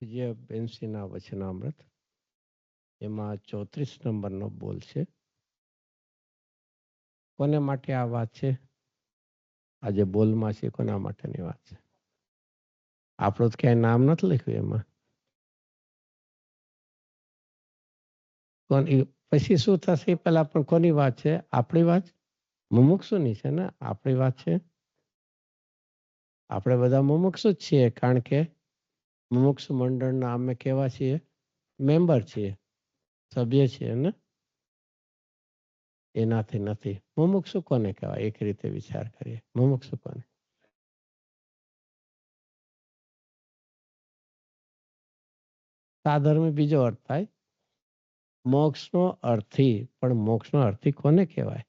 જે બેન્સીના વચનામૃત એમાં 34 નંબરનો બોલ છે. કોને માટે આ વાત છે? આજે બોલમાં છે કોના માટેની વાત છે? આપણું તો ક્યાંય નામ નથી લખ્યું એમાં. પછી શું થશે પેલા પણ કોની વાત છે? આપણી વાત મુમુક્ષુની છે ને? આપણી વાત છે. આપણે બધા મુમુક્ષુ જ છીએ, કારણ કે મુમુક્ષુ મંડળના અમે કેવા છીએ? મેમ્બર છીએ, સભ્ય છીએ ને? એનાથી નથી. મુમુક્ષુ કોને કહેવાય? એક રીતે વિચાર કરીએ, મુમુક્ષુ કોને? સાધર્મી બીજો અર્થ થાય, મોક્ષનો અર્થી. પણ મોક્ષનો અર્થી કોને કહેવાય?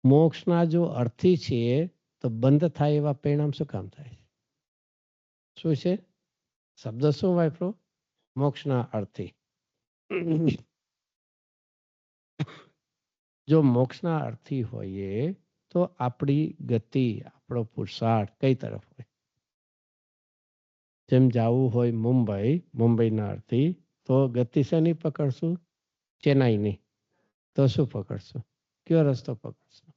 મોક્ષના જો અર્થી છીએ તો બંધ થાય એવા પરિણામ શું કામ થાય? શું છે શબ્દ? શું વાપરો? મોક્ષના અર્થી. જો મોક્ષના અર્થી હોઈએ તો આપણી ગતિ, આપણો પુરુષાર્થ કઈ તરફ હોય? જેમ જવું હોય મુંબઈ, મુંબઈના અર્થી, તો ગતિ શેની પકડશું? ચેન્નાઈની. તો શું પકડશું? કયો રસ્તો પકડશું?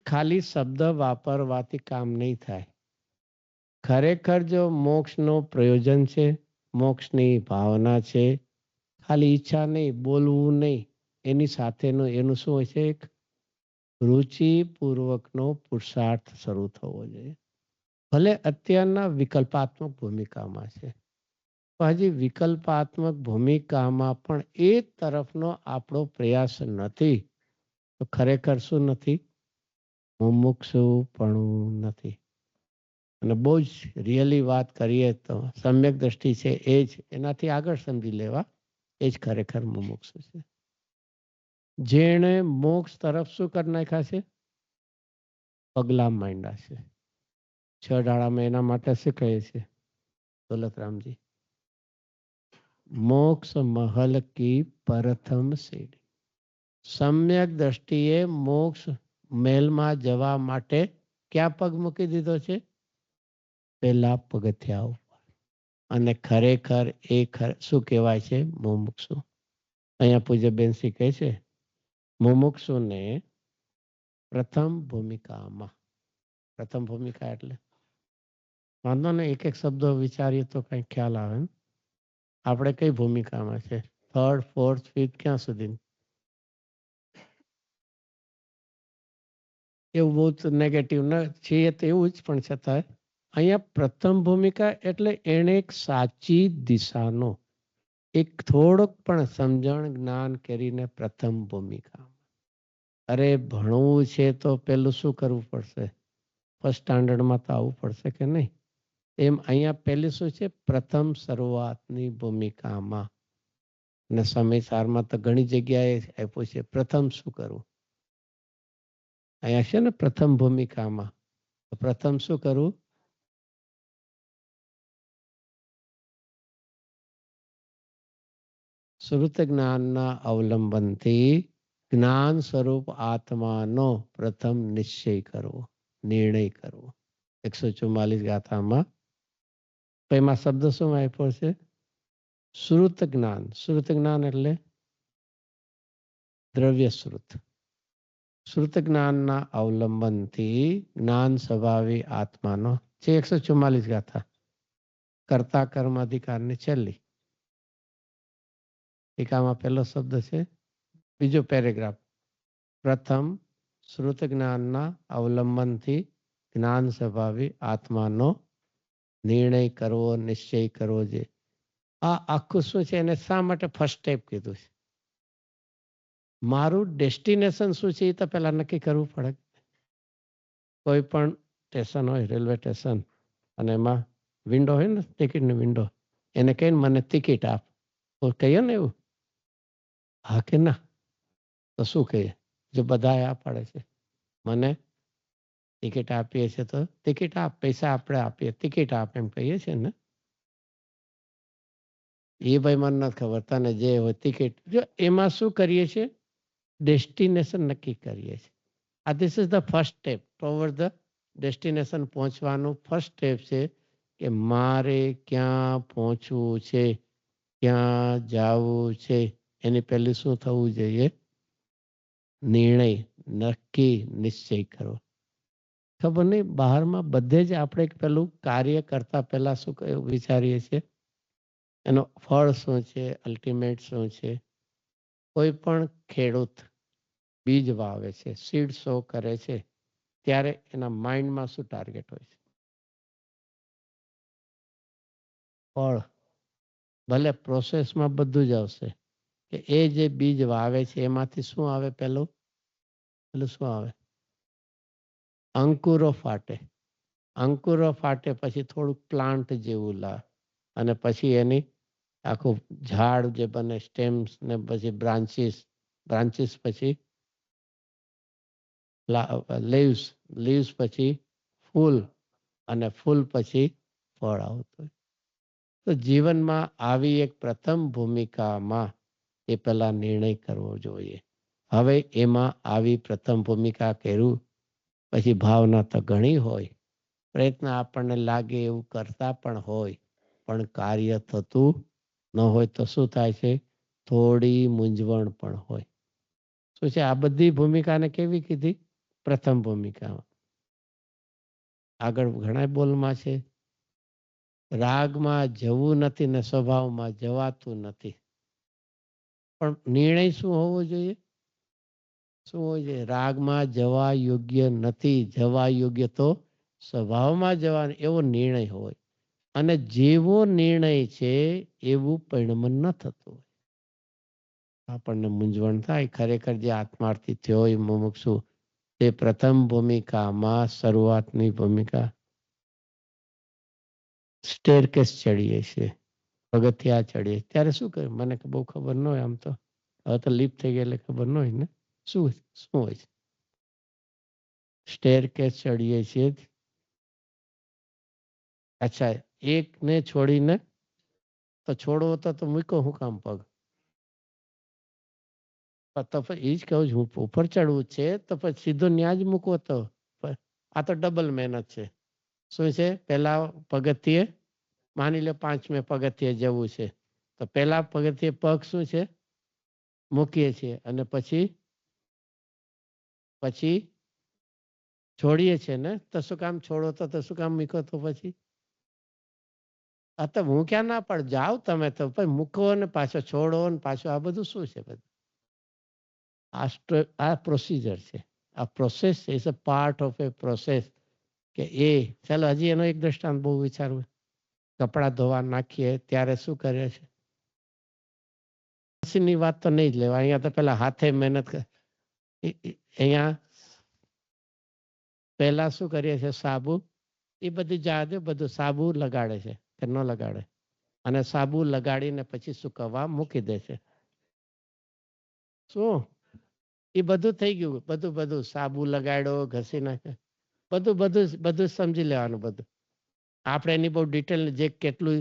ખાલી શબ્દ વાપરવાથી કામ નહીં થાય. ખરેખર જો મોક્ષનો પ્રયોજન છે, મોક્ષની ભાવના છે, ખાલી ઈચ્છા નહીં, બોલવું નહીં, એની સાથેનું એનું શું હોય છે? એક રુચિપૂર્વકનો પુરુષાર્થ શરૂ થવો જોઈએ. ભલે અત્યારના વિકલ્પાત્મક ભૂમિકામાં છે, પણ હજી વિકલ્પાત્મક ભૂમિકામાં પણ એ તરફનો આપણો પ્રયાસ નથી, તો ખરેખર શું નથી? મુમુક્ષુપણું નથી. અને બહુ જ રિયલી વાત કરીએ તો સમ્યક દ્રષ્ટિ છે એ જ, એનાથી આગળ સમજી લેવા, એ જ ખરેખર મુમુક્ષુ છે. જેણે મોક્ષ તરફ શું કરી નાખ્યા છે? પગલા માંડ્યા છે. 6 દાડામાં એના માટે શું કહે છે દોલતરામજી? મોક્ષ મહલ કી પ્રથમ સીડી. સમ્યક દ્રષ્ટિએ મોક્ષ મહેલમાં જવા માટે ક્યાં પગ મૂકી દીધો છે? પહેલા પગથિયા ઉપર. અને ખરેખર એ શું કહેવાય છે? મુમુક્ષુ. અહીંયા પૂજ્ય બેનસી કહે છે મુમુક્ષુને પ્રથમ ભૂમિકામાં. પ્રથમ ભૂમિકા એટલે વાંધો ને, એક એક શબ્દો વિચારીએ તો કઈ ખ્યાલ આવે ને. આપણે કઈ ભૂમિકામાં છે? 3rd 4th 5th ક્યાં સુધી? એવું બહુ નેગેટિવ ન છીએ તો એવું જ, પણ છતાં અહીંયા પ્રથમ ભૂમિકા એટલે એને એક સાચી દિશાનો એક થોડોક પણ સમજણ જ્ઞાન કરીને પ્રથમ ભૂમિકા. અરે ભણવું છે તો પેલું શું કરવું પડશે? ફર્સ્ટ સ્ટાન્ડર્ડમાં તો આવવું પડશે કે નહીં? એમ અહીંયા પહેલી શું છે? પ્રથમ શરૂઆતની ભૂમિકામાં. અને સમયસારમાં તો ઘણી જગ્યાએ આપ્યું છે પ્રથમ શું કરવું. અહીંયા છે ને પ્રથમ ભૂમિકામાં, પ્રથમ શું કરવું? શ્રુત જ્ઞાનના અવલંબનથી જ્ઞાન સ્વરૂપ આત્માનો પ્રથમ નિશ્ચય કરવો, નિર્ણય કરવો. 144 ગાથામાં એમાં શબ્દ શું આપ્યો છે? શ્રુત જ્ઞાન. શ્રુત જ્ઞાન એટલે દ્રવ્ય શ્રુત. શ્રુત જ્ઞાનના અવલંબનથી જ્ઞાન સ્વભાવી આત્માનો છે. 144 ગાથા કર્તા કર્મ અધિકારની છેલ્લી ટીકામાં પહેલો શબ્દ છે, બીજો પેરેગ્રાફ. પ્રથમ શ્રુત જ્ઞાનના અવલંબનથી જ્ઞાન સ્વભાવી આત્માનો નિર્ણય કરવો, નિશ્ચય કરવો. જે આ આખું શું છે, એને શા માટે ફર્સ્ટ સ્ટેપ કીધું છે? મારું ડેસ્ટિનેશન શું છે એ તો પહેલા નક્કી કરવું પડે. કોઈ પણ સ્ટેશન હોય, રેલવે સ્ટેશન, અને એમાં વિન્ડો હોય ને, ટિકિટની વિન્ડો, એને કહીને મને ટિકિટ આપ, તો કહીએ ને એવું? હા કે ના? તો શું કહીએ? જો બધા આ પાડે છે મને ટિકિટ આપીએ છીએ તો ટિકિટ આપ, પૈસા આપણે આપીએ, ટિકિટ આપ, એમ કહીએ છીએ ને? એ ભાઈ મને નથી ખબર, તને જે હોય ટિકિટ. જો એમાં શું કરીએ છીએ? ડેસ્ટિનેશન નક્કી કરીએ છીએ. આ this is the first step toward the destination પહોંચવાનું ફર્સ્ટ સ્ટેપ છે કે મારે ક્યાં પહોંચવું છે, ક્યાં જવું છે. એની પહેલી શું થવું જોઈએ? નિર્ણય, નક્કી, નિશ્ચય કરવો. ખબર નહીં, બહારમાં બધે જ આપણે પેલું કાર્ય કરતા પહેલા શું વિચારીએ છીએ, એનો ફળ શું છે, અલ્ટિમેટ શું છે. કોઈ પણ ખેડૂત બીજ વાવે છે, સીડ સો કરે છે, ત્યારે એના માઇન્ડમાં શું ટાર્ગેટ હોય છે? ફળ. ભલે પ્રોસેસમાં બધું જ આવશે કે એ જે બીજ વાવે છે એમાંથી શું આવે? પેલું શું આવે? અંકુરો ફાટે. અંકુરો ફાટે પછી થોડુંક પ્લાન્ટ જેવું લાવે અને પછી એની આખું ઝાડ જે બને, સ્ટેમ્સ ને પછી બ્રાન્ચીસ પછી લીવ્સ પછી ફૂલ અને ફૂલ પછી ફળ આવતું. તો જીવનમાં આવી એક પ્રથમ ભૂમિકામાં એ પહેલા નિર્ણય કરવો જોઈએ. હવે એમાં આવી પ્રથમ ભૂમિકા કર્યું પછી ભાવના તો ઘણી હોય, પ્રયત્ન આપણને લાગે એવું કરતા પણ હોય, પણ કાર્ય થતું ન હોય તો શું થાય છે? થોડી મૂંઝવણ પણ હોય. શું છે? આ બધી ભૂમિકાને કેવી કીધી? પ્રથમ ભૂમિકામાં. આગળ ઘણા બોલમાં છે, રાગમાં જવું નથી ને સ્વભાવમાં જવાતું નથી. પણ નિર્ણય શું હોવો જોઈએ? શું હોવો જોઈએ? રાગમાં જવા યોગ્ય નથી, જવા યોગ્ય તો સ્વભાવમાં જવાનો, એવો નિર્ણય હોય. અને જેવો નિર્ણય છે એવું પરિણમન ન થતું હોય. આપણને મૂંઝવણ થાય. ખરેખર જે આત્માર્થી થયો હોય મુમુક્ષુ, તે પ્રથમ ભૂમિકામાં, શરૂઆતની ભૂમિકા, સ્ટેરકેસ ચડીએ છીએ, પગથિયા ચડીએ, ત્યારે શું કરે? મને બહુ ખબર ન હોય, આમ તો હવે તો લીપ થઈ ગઈ એટલે ખબર ન હોય ને. શું હોય છે? સ્ટેરકેસ ચડીએ છીએ. અચ્છા, એકને છોડીને તો છોડવો તો મૂકો હું કામ પગ? તો એ જ કહું છું, ઉપર ચડવું છે તો પછી સીધો ન્યા જ મૂકવો. તો આ તો ડબલ મહેનત છે. શું છે? પેલા પગથિયે, માની લો 5મે પગથિયે જવું છે, તો પેલા પગથિયે પગ શું છે? મૂકીએ છીએ અને પછી છોડીએ છીએ ને. તો શું કામ છોડો? તો શું કામ મૂકો? તો પછી આ તો હું ક્યાં ના પડ, જાઓ તમે તો, પછી મૂકો ને પાછો છોડો ને પાછો, આ બધું શું છે? બધું આ પ્રોસિજર છે, આ પ્રોસેસ છે. Is a part of A process. કે ચાલો હજી એનો એક દ્રષ્ટાંત બહુ વિચારવું. કપડા ધોવા નાખીએ ત્યારે શું કરે છે? મશીનની વાત તો નહીં જ લેવા, અહીંયા તો પેલા હાથે મહેનત કરે. અહીંયા પહેલા શું કરીએ છીએ? સાબુ, એ બધી જાતે બધું સાબુ લગાડે છે કે ન લગાડે? અને સાબુ લગાડીને પછી સુકવવા મૂકી દે છે. શું એ બધું થઈ ગયું? બધું સાબુ લગાડ્યો, ઘસી નાખે, બધું સમજી લેવાનું. બધું આપણે એની બહુ ડિટેલ, જે કેટલું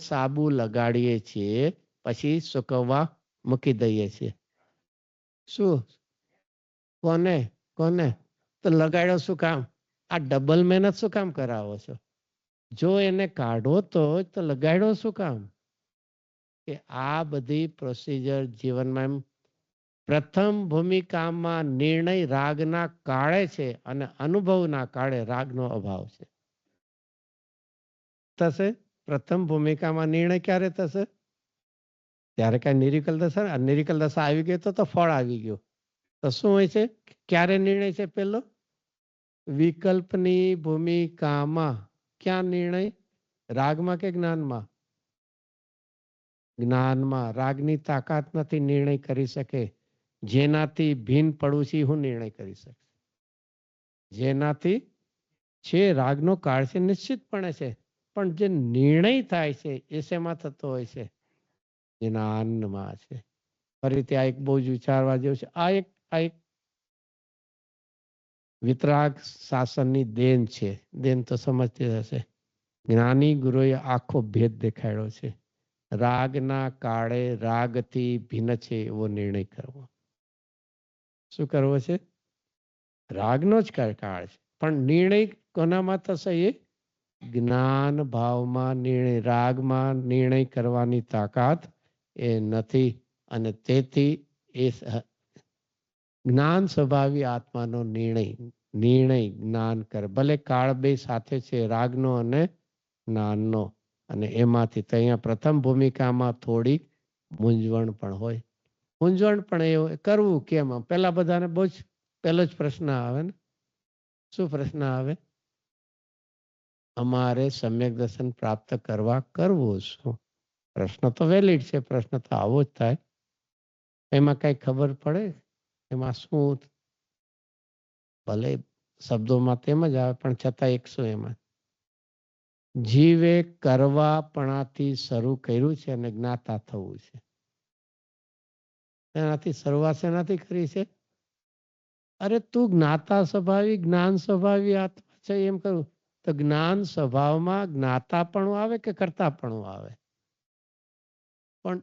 સાબુ લગાડીએ છીએ પછી સુકવવા મૂકી દઈએ છીએ. શું? કોને તો લગાડ્યો શું કામ? આ ડબલ મહેનત શું કામ કરાવો છો? જો એને કાઢો તો લગાડ્યો શું કામ? કે આ બધી પ્રોસિજર જીવનમાં એમ પ્રથમ ભૂમિકામાં નિર્ણય રાગના કાળે છે અને અનુભવના કાળે રાગનો અભાવ છે. થશે પ્રથમ ભૂમિકામાં નિર્ણય ક્યારે થશે? ત્યારે કઈ નિરિકલ દશા, અનિરિકલ દશા આવી ગઈ તો ફળ આવી ગયું. તો શું હોય છે? ક્યારે નિર્ણય છે? પેલો વિકલ્પની ભૂમિકામાં. ક્યાં નિર્ણય? રાગમાં કે જ્ઞાનમાં? જ્ઞાનમાં. રાગની તાકાત નથી નિર્ણય કરી શકે. જેનાથી ભિન્ન પડવું છે હું નિર્ણય કરી શકે? જેનાથી છે રાગનો કાળ છે, નિશ્ચિતપણે છે, પણ જે નિર્ણય થાય છે એ શેમાં થતો હોય છે? જ્ઞાનમાં છે. ફરીથી આ એક બહુ જ વિચારવા જેવું છે. આ એક વિતરાગ શાસનની દેન છે. દેન તો સમજતી હશે. જ્ઞાની ગુરુએ આખો ભેદ દેખાડ્યો છે. રાગના કાળે રાગથી ભિન્ન છે એવો નિર્ણય કરવો. શું કરવો છે? રાગનો જ કાળ છે. પણ નિર્ણય કોનામાં થશે? એ જ્ઞાન ભાવમાં નિર્ણય, રાગમાં નિર્ણય કરવાની તાકાત એ નથી. અને તેથી એ જ્ઞાન સ્વભાવી આત્માનો નિર્ણય જ્ઞાન કરે. ભલે કાળ બે સાથે છે, રાગનો અને જ્ઞાનનો, અને એમાંથી તો અહીંયા પ્રથમ ભૂમિકામાં થોડીક મૂંઝવણ પણ હોય. મૂંઝવણ પણ એવું કરવું કેમ? પેલા બધાને બહુ જ પહેલો જ પ્રશ્ન આવે ને. શું પ્રશ્ન આવે? અમારે સમ્યક દર્શન પ્રાપ્ત કરવા કરવું શું? પ્રશ્ન તો વેલિડ છે, પ્રશ્ન તો આવો જ થાય. એમાં કઈ ખબર પડે એમાં શું? ભલે શબ્દોમાં તેમ જ આવે, પણ છતાં 100 એમાં જીવે કરવાપણાથી શરૂ કર્યું છે અને જ્ઞાતા થવું છે. એનાથી શરૂઆત શેનાથી કરી છે? અરે તું જ્ઞાતા સ્વભાવી, જ્ઞાન સ્વભાવી આત્મા છે એમ કહ્યું તો જ્ઞાન સ્વભાવમાં જ્ઞાતાપણું આવે કે કર્તાપણું આવે? પણ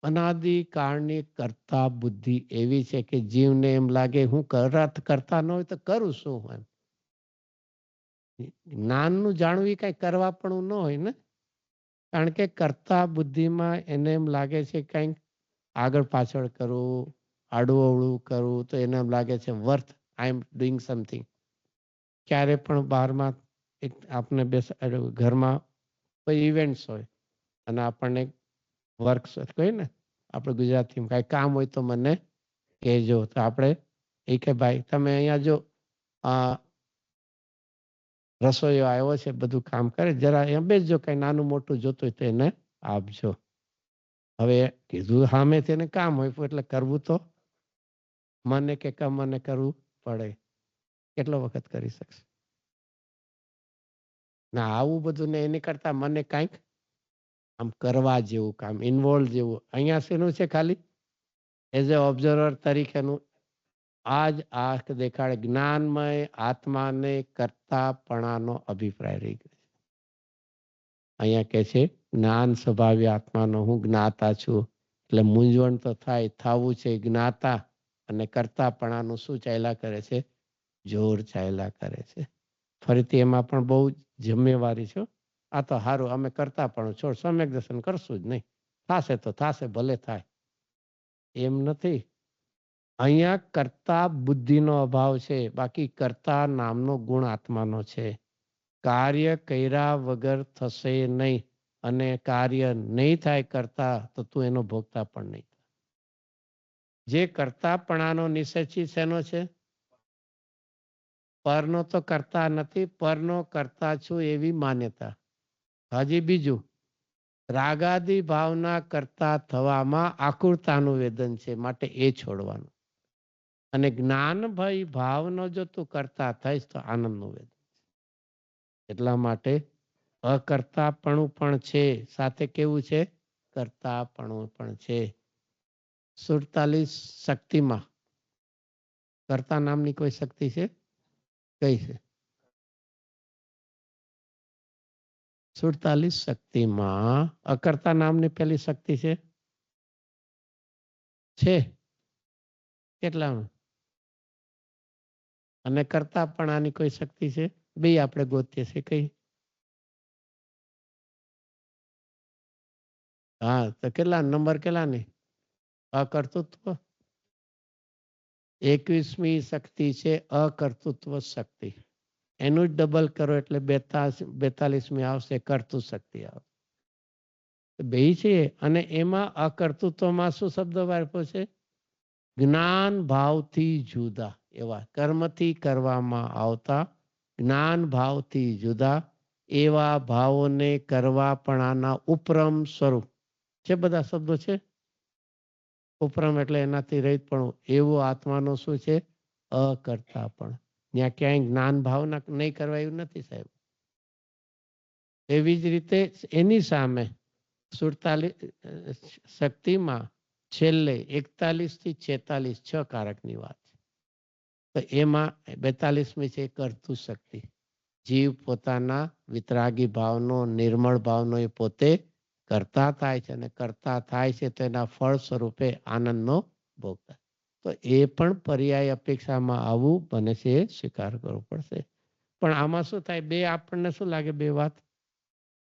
અનાદિ કાળની કરતા બુદ્ધિ એવી છે કે જીવને એમ લાગે હું કરતા ન હોય તો કરું શું? એમ જ્ઞાનનું જાણવું કઈ કરવાપણું ન હોય ને. કારણ કે કરતા બુદ્ધિમાં એને એમ લાગે છે કંઈક આગળ પાછળ કરવું, આડું અવળું કરવું, તો એને એમ લાગે છે worth I am doing something. ક્યારે પણ બહારમાં એક આપણે ઘરમાં કોઈ ઇવેન્ટ્સ હોય અને આપણને વર્ક કહે ને, આપણે ગુજરાતીમાં કાંઈ કામ હોય તો મને કહેજો. તો આપણે એ કે ભાઈ તમે અહીંયા જો રસોઈયો આવ્યો છે, બધું કામ કરે, જરા અહીંયા બેસજો, કઈ નાનું મોટું જોતું હોય તો એને આપજો. હવે કીધું સામે તેને કામ હોય એટલે કરવું તો મને કે મને કરવું પડે. કેટલો વખત કરી શકશે? ના આવું બધું ને એની કરતા મને કાંઈક આમ કરવા જેવું કામ, ઇન્વોલ્વ જેવું. અહીંયા શેનું છે? ખાલી એઝ એ ઓબ્ઝર્વર તરીકેનું આજ આંખ દેખાડે. જ્ઞાનમય આત્માને કરતાપણાનો અભિપ્રાય રહી ગયો. અહીંયા કે છે જ્ઞાન સ્વભાવી આત્માનો હું જ્ઞાતા છું. એટલે મૂંઝવણ તો થાય, થવું છે જ્ઞાતા, અને કરતાપણાનું શું ચાલ્યા કરે છે? જોર ચાલ્યા કરે છે. ફરીથી એમાં પણ બહુ જિમ્મેવારી છે. આ તો સારું, અમે કરતાપણું છોડ, સમ્યક દર્શન કરશું જ નહીં, થશે તો થશે, ભલે થાય, એમ નથી. અહીંયા કરતા બુદ્ધિનો અભાવ છે, બાકી કરતા નામનો ગુણ આત્માનો છે. કાર્ય કર્યા વગર થશે નહીં, અને કાર્ય નહીં થાય કરતા તો તું એનો ભોગતા પણ નહીં. જે કરતાપણાનો નિશ્ચય શેનો છે? પરનો તો કરતા નથી, પરનો કરતા છું એવી માન્યતા. હજી બીજું, રાગાદી ભાવના કરતા થવામાં આકુરતાનું વેદન છે, માટે એ છોડવાનું. અને જ્ઞાન ભાવનો જો તું કરતા થઈશ તો આનંદનું વેદન. એટલા માટે અકર્તાપણું પણ છે, સાથે કેવું છે? કરતાપણું પણ છે. 47 શક્તિમાં કર્તા નામની કોઈ શક્તિ છે? કઈ છે? 47 શક્તિમાં અકર્તા નામની પેલી શક્તિ છે? કેટલામાં? અને કરતાપણાની કોઈ શક્તિ છે? બે આપણે ગોતીએ છીએ. કઈ? હા, તો કેટલા નંબર? કેટલાની? અકર્તૃત્વ. 21મી શક્તિ છે અકર્તૃત્વ શક્તિ. એનું જ ડબલ કરો એટલે 42મી આવશે, કર્તૃ શક્તિ આવશે. બે છે. અને એમાં અકર્તૃત્વમાં શું શબ્દ વાપર્યો છે? જ્ઞાન ભાવથી જુદા. એવા કર્મથી કરવામાં આવતા જ્ઞાન ભાવથી જુદા એવા ભાવોને કરવાપણાના ઉપરમ સ્વરૂપ છે. બધા શબ્દો છે. ઉપરમ એટલે એનાથી રહિત પણ એવું આત્માનો શું છે? અકર્તાપણ. ત્યાં ક્યાંય જ્ઞાન ભાવના નહીં કરવા એવું નથી સાહેબ. એવી જ રીતે એની સામે 47 શક્તિમાં છેલ્લે 41 થી 46 6 કારકની વાત છે. તો એમાં 42મી છે કર્તૃ શક્તિ. જીવ પોતાના વિતરાગી ભાવનો, નિર્મળ ભાવનો એ પોતે કરતા થાય છે, અને કરતા થાય છે તો એના ફળ સ્વરૂપે આનંદનો ભોગ થાય. તો તો એ પણ પર્યાય અપેક્ષામાં આવવું બને છે, એ સ્વીકાર કરવો પડશે. પણ આમાં શું થાય, બે આપણને શું લાગે, બે વાત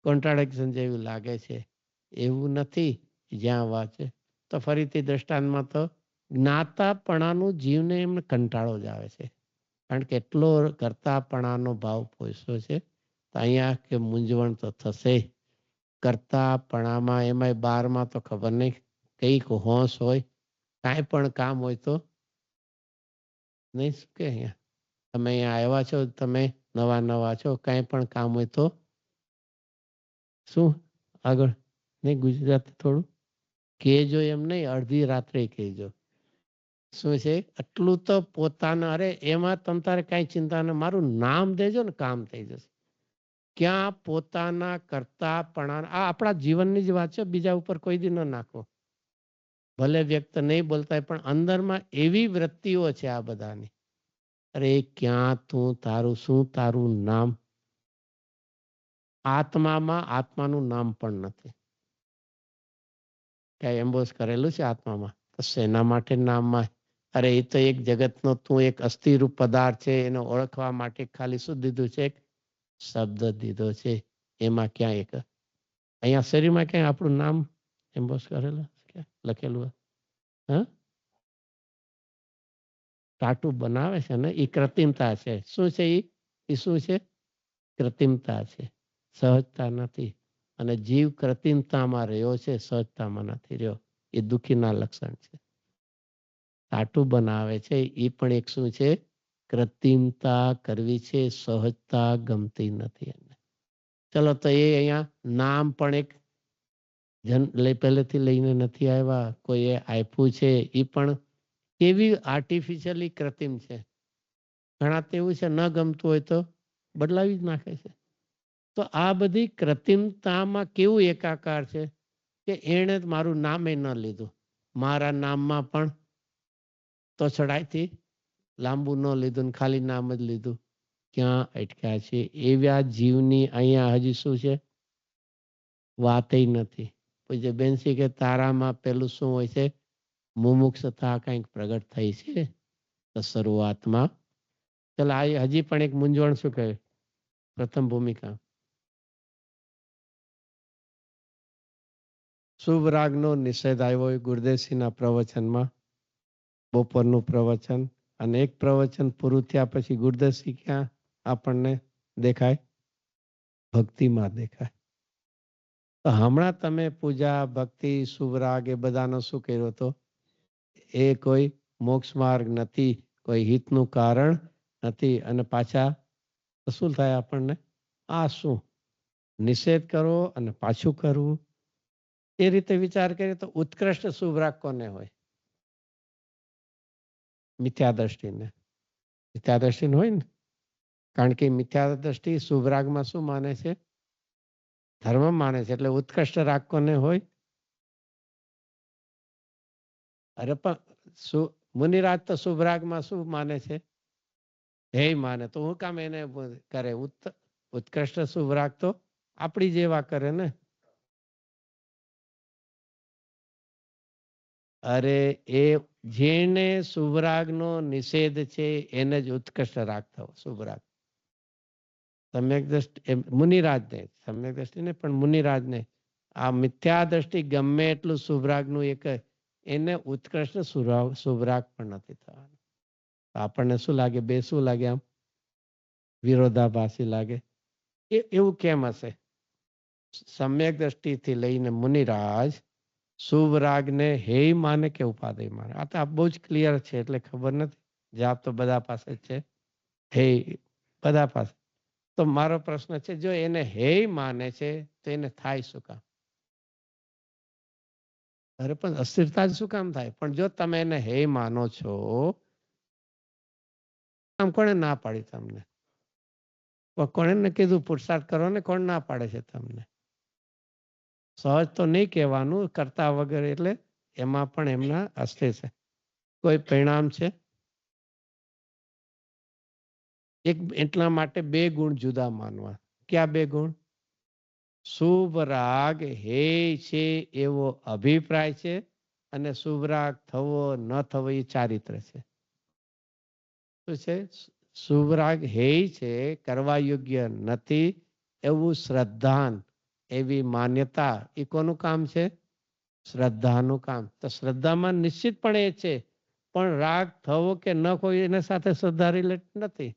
કોન્ટ્રાડિક્શન જેવી લાગે છે. એવું નથી. જ્યાં વાત છે તો ફરીથી દ્રષ્ટાંતમાં તો જ્ઞાતાપણાનું જીવને એમને કંટાળો જ આવે છે, કારણ કે એટલો કર્તાપણાનો ભાવ પોષ્યો છે. તો અહીંયા કે મૂંઝવણ તો થશે. કર્તાપણામાં એમાંય 12માં તો ખબર નહીં કઈક હોશ હોય, કાંઈ પણ કામ હોય તો નહીં. શું કે અહીંયા તમે અહીંયા આવ્યા છો, તમે નવા છો, કાંઈ પણ કામ હોય તો શું આગળ નહીં, ગુજરાતી થોડું કહેજો, એમ નહીં અડધી રાત્રે કહેજો. શું છે આટલું તો પોતાના, અરે એમાં તમ તારે કાંઈ ચિંતા ન, મારું નામ દેજો ને કામ થઈ જશે. ક્યાં પોતાના કરતાપણા, આ આપણા જીવનની જ વાત છે, બીજા ઉપર કોઈ દી ન નાખો. ભલે વ્યક્ત નહીં બોલતા પણ અંદરમાં એવી વૃત્તિઓ છે આ બધાની. અરે ક્યાં તું, તારું શું, તારું નામ, આત્મામાં આત્માનું નામ પણ નથી. ક્યાં એમ્બોસ કરેલું છે આત્મામાં, તો શેના માટે નામમાં? અરે એ તો એક જગતનો તું એક અસ્થિરૂપ પદાર્થ છે, એને ઓળખવા માટે ખાલી શું દીધું છે, એક શબ્દ દીધો છે. એમાં ક્યાં એક અહીંયા શરીરમાં ક્યાંય આપણું નામ એમ્બોસ કરેલું ક્યાં લખેલું? હા, ટાટુ બનાવે છે ને, એ કૃત્રિમતા છે. શું છે એ શું છે? કૃત્રિમતા છે, સહજતા નથી. અને જીવ કૃત્રિમતામાં રહ્યો છે, સહજતામાં નથી રહ્યો. એ દુઃખીના લક્ષણ છે. ટાટુ બનાવે છે એ પણ એક શું છે, કૃત્રિમતા કરવી છે, સહજતા ગમતી નથી એને. ચલો, તો એ અહીંયા નામ પણ એક પહેલેથી લઈને નથી આવ્યા, કોઈએ આપ્યું છે, એ પણ કેવી આર્ટિફિશિયલી કૃત્રિમ છે. ઘણા તેવું છે, ન ગમતું હોય તો બદલાવી જ નાખે છે. તો આ બધી કૃત્રિમતામાં કેવું એકાકાર છે કે એણે મારું નામે ન લીધું, મારા નામમાં પણ તો ચડાઈથી લાંબુ ન લીધું, ખાલી નામ જ લીધું. ક્યાં અટક્યા છે? એવા જીવની અહીંયા હજી શું છે, વાતય નથી. પૂજ્ય બેનસી કે તારામાં પેલું શું હોય છે, મુમુક્ષતા કંઈક પ્રગટ થઈ છે તો શરૂઆતમાં. ચાલ, આ હજી પણ એક મૂંઝવણ શું કહે, પ્રથમ ભૂમિકા શુભ રાગનો નિષેધ આવ્યો ગુરુદેવસિંહના પ્રવચનમાં, બપોરનું પ્રવચન. અને એક પ્રવચન પૂરું થયા પછી ગુરુદેવસિંહ ક્યાં આપણને દેખાય? ભક્તિમાં દેખાય. તો હમણાં તમે પૂજા, ભક્તિ, શુભ રાગ એ બધાનો શું કર્યો હતો? એ કોઈ મોક્ષ માર્ગ નથી, કોઈ હિતનું કારણ નથી. અને પાછા શું થાય આપણને? આ શું નિષેધ કરો અને પાછું કરવું? એ રીતે વિચાર કરીએ તો ઉત્કૃષ્ટ શુભ રાગ કોને હોય? મિથ્યા દ્રષ્ટિને. મિથ્યા દ્રષ્ટિને હોય ને, કારણ કે મિથ્યા દ્રષ્ટિ શુભ રાગમાં શું માને છે? ધર્મ માને છે. એટલે ઉત્કૃષ્ટ રાગ કોને હોય? અરે પણ મુનિરાજ તો શુભ રાગમાં શું માને છે? હે માને. તો હું કામ એને કરે? ઉત્કૃષ્ટ શુભ રાગ તો આપણી જેવા કરે ને. અરે એ જેને શુભ રાગનો નિષેધ છે એને જ ઉત્કૃષ્ટ રાગ થવો, શુભ રાગ. સમ્યક દ્રષ્ટિ મુનિરાજ ને, સમ્યક દ્રષ્ટિ ને પણ મુનિરાજ ને, આ મિથ્યા દ્રષ્ટિ ગમે એટલું શુભ રાગનું એક એને ઉત્કૃષ્ટ શુભ રાગ પણ નથી થવાનું. આપણને શું લાગે? બે શું લાગે? આમ વિરોધાભાસી લાગે. એવું કેમ હશે? સમ્યક દ્રષ્ટિથી લઈને મુનિરાજ શુભ રાગને હે માને કે ઉપાદેય માને? આ તો બહુ જ ક્લિયર છે, એટલે ખબર નથી. જવાબ તો બધા પાસે છે, હે બધા પાસે. તો મારો પ્રશ્ન છે, જો એને હે માને છે તો એને થાય શું કામ? અરે પણ અસ્થિરતા શું કામ થાય? પણ જો તમે એને હે માનો છો, આમ કોણે ના પાડી તમને? કોણે કીધું પુરુષાર્થ કરો ને? કોણ ના પાડે છે તમને? સહજ તો નહીં કહેવાનું, કરતા વગર. એટલે એમાં પણ એમના અસ્થિર છે. કોઈ પરિણામ છે? એક એટલા માટે બે ગુણ જુદા માનવા. ક્યાં બે ગુણ? શુભ રાગ હે છે એવો અભિપ્રાય છે, અને શુભરાગ થવો ન થવો એ ચારિત્ર છે. શું છે? શુભરાગ હે છે, કરવા યોગ્ય નથી એવું શ્રદ્ધાન, એવી માન્યતા, એ કોનું કામ છે? શ્રદ્ધાનું કામ. તો શ્રદ્ધામાં નિશ્ચિતપણે એ છે, પણ રાગ થવો કે ન કોઈ એના સાથે શ્રદ્ધા રિલેટ નથી.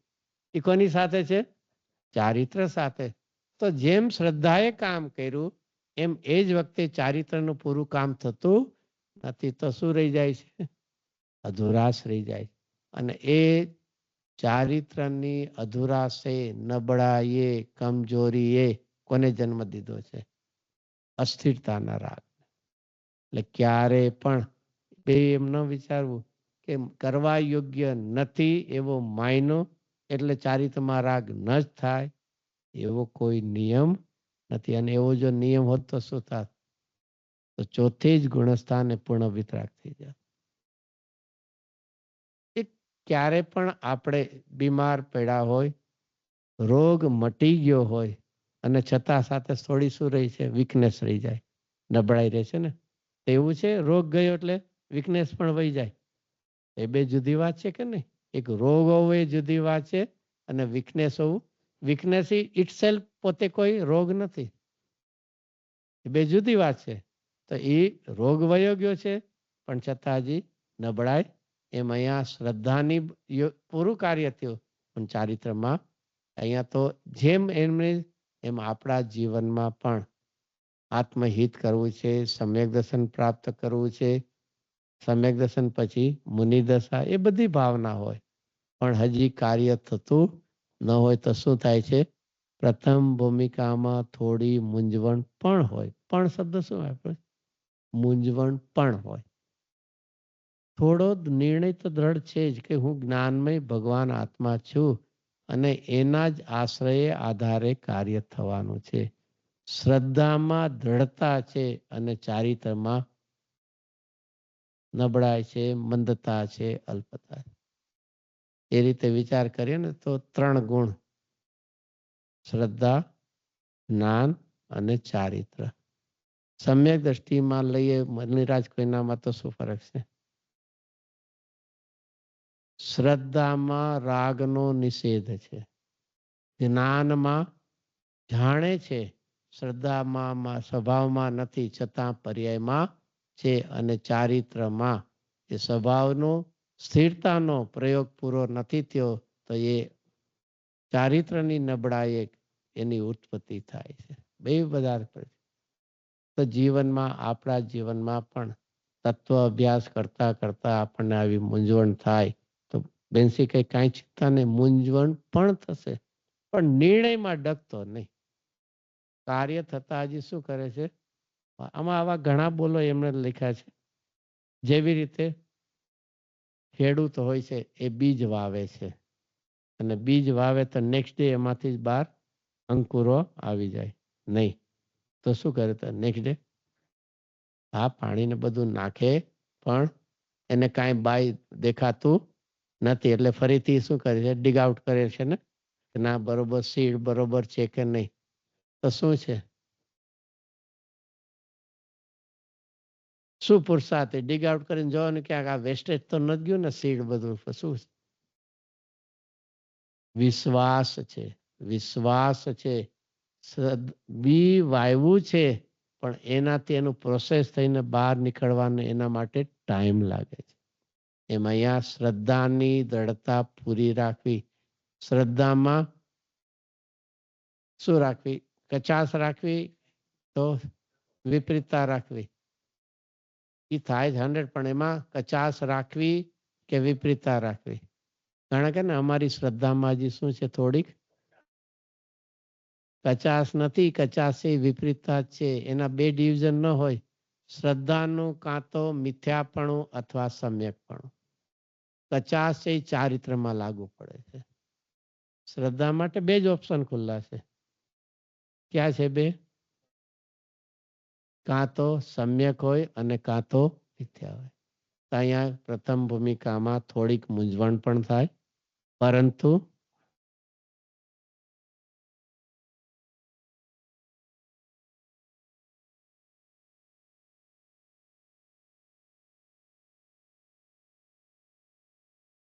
એ કોની સાથે છે? ચારિત્ર સાથે. તો જેમ શ્રદ્ધાએ કામ કર્યું એમ એ જ વખતે ચારિત્રનું પૂરું કામ થતું નથી. તો શું રહી જાય છે? અધુરાશ રહી જાય. અને એ ચારિત્રની અધુરાશે, નબળાઈએ, કમજોરીએ કોને જન્મ દીધો છે? અસ્થિરતાના રાગ. એટલે ક્યારે પણ બે એમ ન વિચારવું કે કરવા યોગ્ય નથી એવો માયનો એટલે ચારિત્રમાં રાગ ન જ થાય, એવો કોઈ નિયમ નથી. અને એવો જો નિયમ હોત તો શું થાત? તો ચોથી જ ગુણસ્થાને પૂર્ણ વિતરાગ થઈ જાય. ક્યારે પણ આપણે બીમાર પડ્યા હોય, રોગ મટી ગયો હોય અને છતાં સાથે થોડી શું રહી છે? વીકનેસ રહી જાય, નબળાઈ રહે છે ને. એવું છે, રોગ ગયો એટલે વીકનેસ પણ વહી જાય. એ બે જુદી વાત છે કે નહીં? એક રોગ હોવો એ જુદી વાત છે અને વીકનેસ હોવું. વીકનેસ ઇટસેલ્ફ પોતે કોઈ રોગ નથી. એ બે જુદી વાત છે. તો એ રોગ વયો ગયો છે પણ છતાં હજી નબળાઈ. એમ અહીંયા શ્રદ્ધાની પૂરું કાર્ય થયું, પણ ચારિત્રમાં અહીંયા તો જેમ એમને એમ આપણા જીવનમાં પણ આત્મહિત કરવું છે, સમ્યક દર્શન પ્રાપ્ત કરવું છે. સમ્યક દર્શન પછી મુનિ દશા, એ બધી ભાવના હોય, પણ હજી કાર્ય થતું ન હોય તો શું થાય છે? પ્રથમ ભૂમિકામાં થોડી મૂંઝવણ પણ હોય. પણ શબ્દ શું આપણે? મૂંઝવણ પણ હોય. થોડો નિર્ણય તો દ્રઢ છે જ કે હું જ્ઞાનમય ભગવાન આત્મા છું અને એના જ આશ્રયે આધારે કાર્ય થવાનું છે. શ્રદ્ધામાં દ્રઢતા છે અને ચારિત્રમાં નબળાઈ છે, મંદતા છે, અલ્પતા. એ રીતે વિચાર કરીએ ને તો 3 ગુણ: શ્રદ્ધા, જ્ઞાન અને ચારિત્ર. સમ્યક દ્રષ્ટિમાં લઈએ મનિરાજ કોઈનામાં તો શું ફરક છે? શ્રદ્ધામાં રાગનો નિષેધ છે, જ્ઞાનમાં જાણે છે, શ્રદ્ધામાં સ્વભાવમાં નથી છતાં પર્યાયમાં છે, અને ચારિત્રમાં એ સ્વભાવનો સ્થિરતાનો પ્રયોગ પૂરો નથી થયો તો એ ચારિત્રની નબળાઈ એની ઉત્પત્તિ થાય છે. બે બધા તો જીવનમાં, આપણા જીવનમાં પણ તત્વ અભ્યાસ કરતા કરતા આપણને આવી મૂંઝવણ થાય તો બેનસી કાંઈ ચિંતા નહીં, મૂંઝવણ પણ થશે પણ નિર્ણયમાં ડગતો નહીં. કાર્ય થતા હજી શું કરે છે? આમાં આવા ઘણા બોલો એમણે લખ્યા છે. જેવી રીતે ખેડૂત હોય છે, એ બીજ વાવે છે અને બીજ વાવે તો નેક્સ્ટ ડે એમાંથી જ બહાર અંકુરો આવી જાય નહીં. તો શું કરે? તો નેક્સ્ટ ડે હા પાણીને બધું નાખે પણ એને કાંઈ બાય દેખાતું નથી. એટલે ફરીથી શું કરે છે? ડિગ આઉટ કરે છે ને, ના બરોબર સીડ બરોબર છે કે નહીં. તો શું છે? શું પુરુષાર્થ? ડિગ આઉટ કરીને જોવાનું ક્યાંક આ વેસ્ટેજ તો નથી ગયું ને, સીડ બધું. શું? વિશ્વાસ છે. વિશ્વાસ છે. બી વાવ્યું છે પણ એનાથી એનું પ્રોસેસ થઈને બહાર નીકળવાનું એના માટે ટાઈમ લાગે છે. એમ અહીંયા શ્રદ્ધાની દ્રઢતા પૂરી રાખવી. શ્રદ્ધામાં શું રાખવી? કચાશ રાખવી તો વિપરીતતા રાખવી. એ થાય જ 100, પણ એમાં કચાશ રાખવી કે વિપરીતતા રાખવી. કારણ કે ને અમારી શ્રદ્ધામાં હજી શું છે? થોડીક કચાશ નથી, કચાશ એ વિપરીતતા છે. એના બે ડિવિઝન ન હોય. શ્રદ્ધાનું કાં તો મિથ્યાપણું અથવા સમ્યકપણું. કચાશ એ ચારિત્રમાં લાગુ પડે છે. શ્રદ્ધા માટે બે જ ઓપ્શન ખુલ્લા છે. ક્યાં છે બે? કાં તો સમ્યક હોય અને કાં તો મિથ્યા હોય. અહીંયા પ્રથમ ભૂમિકામાં થોડીક મૂંઝવણ પણ થાય, પરંતુ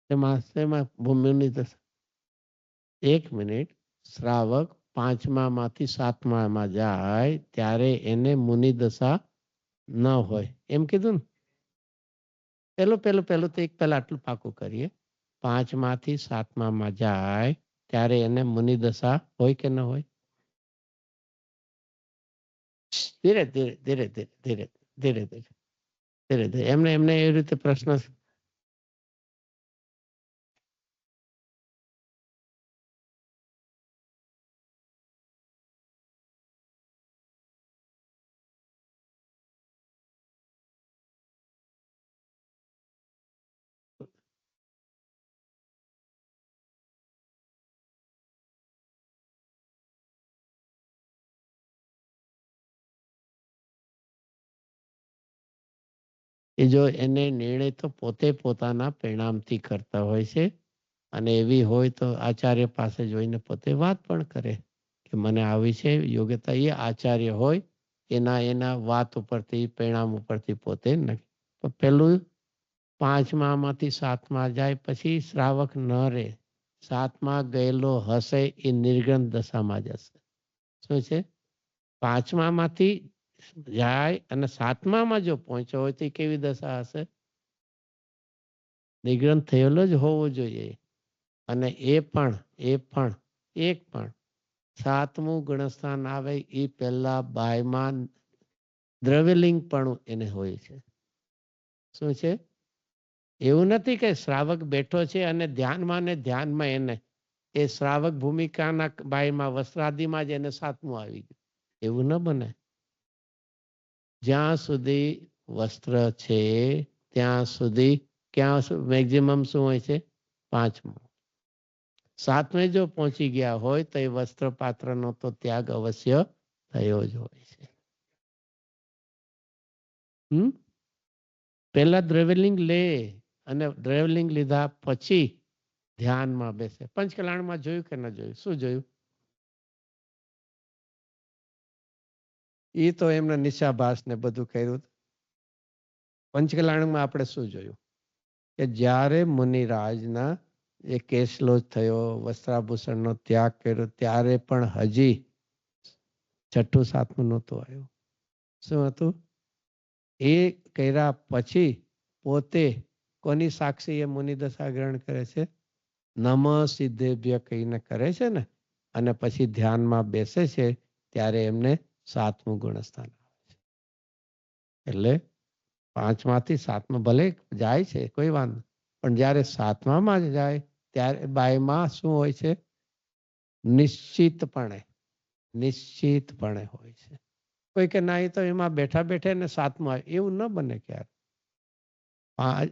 શેમાં ભૂમિની દશા? 1 મિનિટ. શ્રાવક 5મામાંથી 7મામાં જાય ત્યારે એને મુનિ દશા ન હોય એમ કીધું ને? પેલું તો એક પહેલા આટલું પાકું કરીએ. 5માંથી 7મામાં જાય ત્યારે એને મુનિ દશા હોય કે ન હોય? ધીરે ધીરે ધીરે ધીરે ધીરે ધીરે ધીરે ધીરે ધીરે એમને એવી રીતે પ્રશ્ન એ જો એને નિર્ણય તો પોતે પોતાના પરિણામથી કરતા હોય છે અને એવી હોય તો આચાર્ય પાસે જોઈને પોતે વાત પણ કરે કે મને આવી છે યોગ્યતા. એ આચાર્ય હોય એના વાત ઉપરથી પરિણામ ઉપરથી પોતે નક્કી. પેલું 5મામાંથી 7મા જાય પછી શ્રાવક ન રહે. 7મા ગયેલો હશે એ નિર્ગણ દશામાં જશે. શું છે? 5મામાંથી જાય અને 7મામાં જો પહોંચ્યો હોય તો કેવી દશા હશે? નિગ્રહ થયેલો જ હોવો જોઈએ. અને એ પણ 7મું ગુણસ્થાન આવે એ પહેલા બાયમાં દ્રવ્યલિંગ પણ એને હોય છે. શું છે? એવું નથી કે શ્રાવક બેઠો છે અને ધ્યાનમાં એને એ શ્રાવક ભૂમિકાના બાયમાં વસ્ત્રાદિમાં જ એને 7મું આવી ગયું એવું ન બને. જ્યાં સુધી વસ્ત્ર છે ત્યાં સુધી ક્યાં મેક્સિમમ શું હોય છે? 5મું. 7મે જો પહોંચી ગયા હોય તો એ વસ્ત્ર પાત્રનો તો ત્યાગ અવશ્ય થયો જ હોય છે. પહેલા દ્રવ્યલિંગ લે અને દ્રવ્યલિંગ લીધા પછી ધ્યાનમાં બેસે. પંચકલ્યાણમાં જોયું કે ન જોયું? શું જોયું? એ તો એમના નિશાભાસ ને બધું કર્યું. પંચકલ્યાણમાં આપણે શું જોયું? કે જ્યારે મુનિરાજના એ કેસલો થયો, વસ્ત્રાભૂષણનો ત્યાગ કર્યો ત્યારે પણ હજી 6ઠું 7મું નહોતું આવ્યું. શું હતું? એ કર્યા પછી પોતે કોની સાક્ષી એ મુનિ દશા ગ્રહણ કરે છે? નમ સિદ્ધેભ્ય કહીને કરે છે ને અને પછી ધ્યાનમાં બેસે છે ત્યારે એમને 7મું ગુણસ્થાન આવે છે. એટલે 5માંથી 7માં ભલે જાય છે કોઈ વાંધો, પણ જ્યારે 7મામાં જાય ત્યારે બાયમાં શું હોય છે? નિશ્ચિતપણે હોય છે. કોઈ કે ના એ તો એમાં બેઠા ને 7મું આવે એવું ન બને ક્યારે.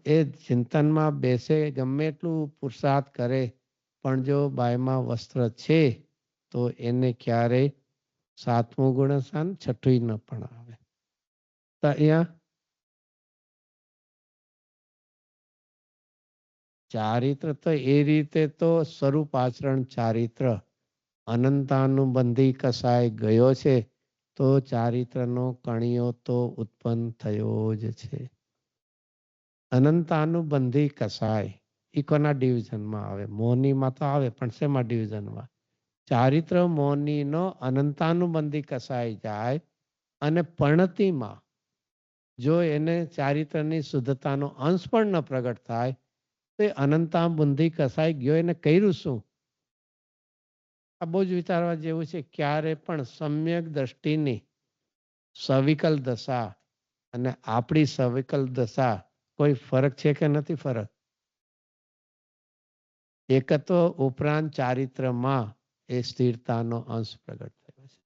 એ ચિંતનમાં બેસે ગમે એટલું પુરુષાર્થ કરે પણ જો બાયમાં વસ્ત્ર છે તો એને ક્યારેય 7મું ગુણસ્થાન 6ઠું ન પણ આવે. તો અહીંયા ચારિત્ર તો એ રીતે તો સ્વરૂપ આચરણ ચારિત્ર અનંતાનુબંધી કસાય ગયો છે તો ચારિત્રનો કણિયો તો ઉત્પન્ન થયો જ છે. અનંતાનુબંધી કસાય એ કોના ડિવિઝનમાં આવે? મોહનીમાં તો આવે પણ શેમાં ડિવિઝનમાં? ચારિત્ર મોહનીનો અનંતાનુબંધી કસાય જાય અને પરણતિમાં જો એને ચારિત્રની શુદ્ધતાનો અંશ પણ ન પ્રગટ થાય તો અનંતાનુબંધી કસાય ગયો. એને કર્યું શું? આ બહુ જ વિચારવા જેવું છે. ક્યારે પણ સમ્યક દ્રષ્ટિની સવિકલ દશા અને આપણી સવિકલ દશા કોઈ ફરક છે કે નથી ફરક? એકત્વ ઉપરાંત ચારિત્રમાં એ સ્થિરતાનો અંશ પ્રગટ થયો છે.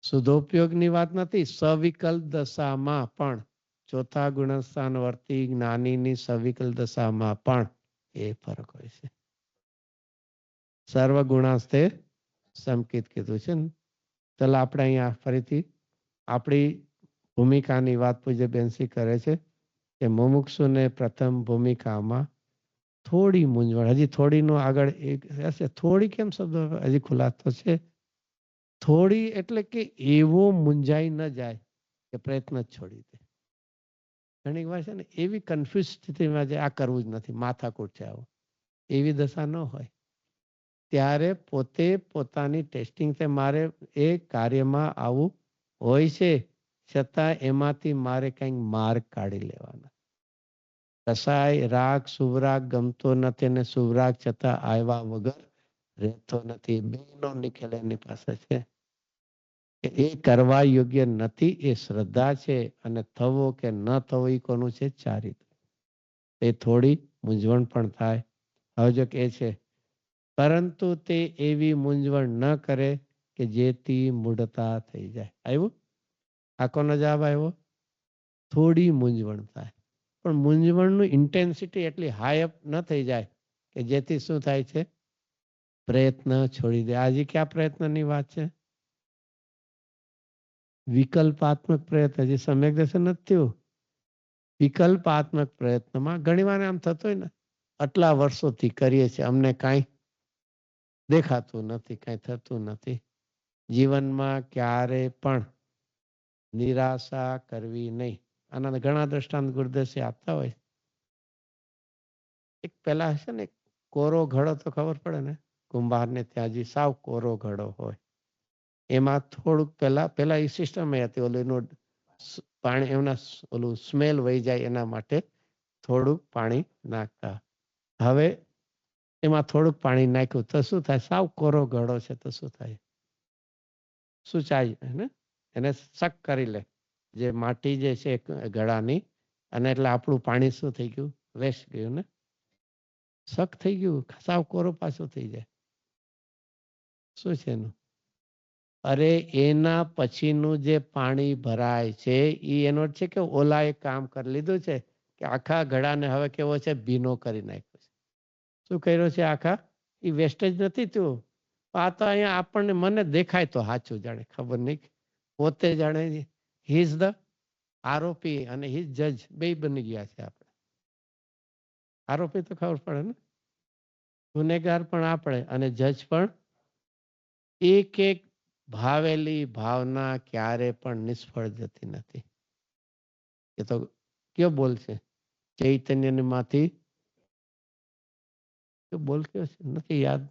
શુદ્ધોપયોગની વાત નથી. સવિકલ દશામાં પણ ચોથા ગુણસ્થાન વર્તી જ્ઞાનીની સવિકલ દશામાં પણ એ ફરક હોય છે. સર્વ ગુણાસ્તે સંકિત કીધું છે ને. ચાલો આપણે અહીંયા ફરીથી આપણી ભૂમિકાની વાત પૂજ્ય બેનસી કરે છે કે મુમુક્ષુને પ્રથમ ભૂમિકામાં થોડી મૂંઝવણ, હજી થોડીનો આગળ એક હશે. થોડી કેમ શબ્દ હજી ખુલાસો છે? થોડી એટલે કે એવો મૂંઝાઈ ન જાય કે પ્રયત્ન જ છોડી દે. ઘણી વાર છે ને એવી કન્ફ્યુઝ સ્થિતિમાં જાય આ કરવું જ નથી, માથાકૂટ છે આવું. એવી દશા ન હોય. ત્યારે પોતે પોતાની ટેસ્ટિંગ છે, મારે એ કાર્યમાં આવું હોય છે, છતાં એમાંથી મારે કંઈક માર્ગ કાઢી લેવાના. કસાય રાગ શુભરાગ ગમતો નથી અને શુભરાગ છતાં આવ્યા વગર રહેતો નથી. બેનો નિખેલ એની પાસે છે. એ કરવા યોગ્ય નથી, એ શ્રદ્ધા છે, અને થવો કે ન થવો એ કોનું છે? ચારિત્ર. એ થોડી મૂંઝવણ પણ થાય. હવે જો કે છે, પરંતુ તે એવી મૂંઝવણ ન કરે કે જેથી મૂઢતા થઈ જાય. આવ્યું? આ કોનો જવાબ આવ્યો? થોડી મૂંઝવણ થાય, પણ મૂંઝવણનું ઇન્ટેન્સિટી એટલી હાઈ અપ ન થઈ જાય કે જેથી શું થાય છે? પ્રયત્ન છોડી દે. આજે ક્યાં પ્રયત્નની વાત છે? વિકલ્પાત્મક પ્રયત્ન. હજી સમ્યક દર્શન નથી થયું. વિકલ્પાત્મક પ્રયત્નમાં ઘણી વાર આમ થતું હોય ને, આટલા વર્ષોથી કરીએ છીએ, અમને કાંઈ દેખાતું નથી, કાંઈ થતું નથી. જીવનમાં ક્યારે પણ નિરાશા કરવી નહીં. આના ઘણા દ્રષ્ટાંત ગુરુદેવસિંહ આપતા હોય. એક પેલા હશે ને કોરો ઘડો, તો ખબર પડે ને, કુંભારને ત્યાં હજી સાવ કોરો ઘડો હોય, એમાં થોડુંક પેલા એ સિસ્ટમ હતી, ઓલું એનું પાણી એમના ઓલું સ્મેલ વહી જાય એના માટે થોડુંક પાણી નાખતા. હવે એમાં થોડુંક પાણી નાખ્યું તો શું થાય? સાવ કોરો ઘડો છે તો શું થાય? શું ચાય ને એને સક કરી લે, જે માટી જે છે ઘડાની, અને એટલે આપણું પાણી શું થઈ ગયું? વેસ્ટ ગયું ને, સક થઈ ગયું, સાવ કોરો પાછો થઈ જાય. શું છે એનું? અરે એના પછીનું જે પાણી ભરાય છે એ એનો છે કે ઓલાએ કામ કરી લીધું છે કે આખા ઘડાને હવે કેવો છે? ભીનો કરી નાખ્યો છે. શું કર્યો છે? આખા એ વેસ્ટેજ નથી થયું. આ તો અહીંયા આપણને મને દેખાય તો સાચું, જાણે ખબર નહીં, પોતે જાણે હી ઇઝ ધ આરોપી અને હી જજ બે બની ગયા છે. આપણે આરોપી તો ખબર પડે ને, ગુનેગાર પણ આપણે અને જજ પણ. એક એક ભાવેલી ભાવના ક્યારે પણ નિષ્ફળ જતી નથી. એ તો કયો બોલ છે? ચૈતન્ય માંથી બોલ કયો છે? નથી યાદ.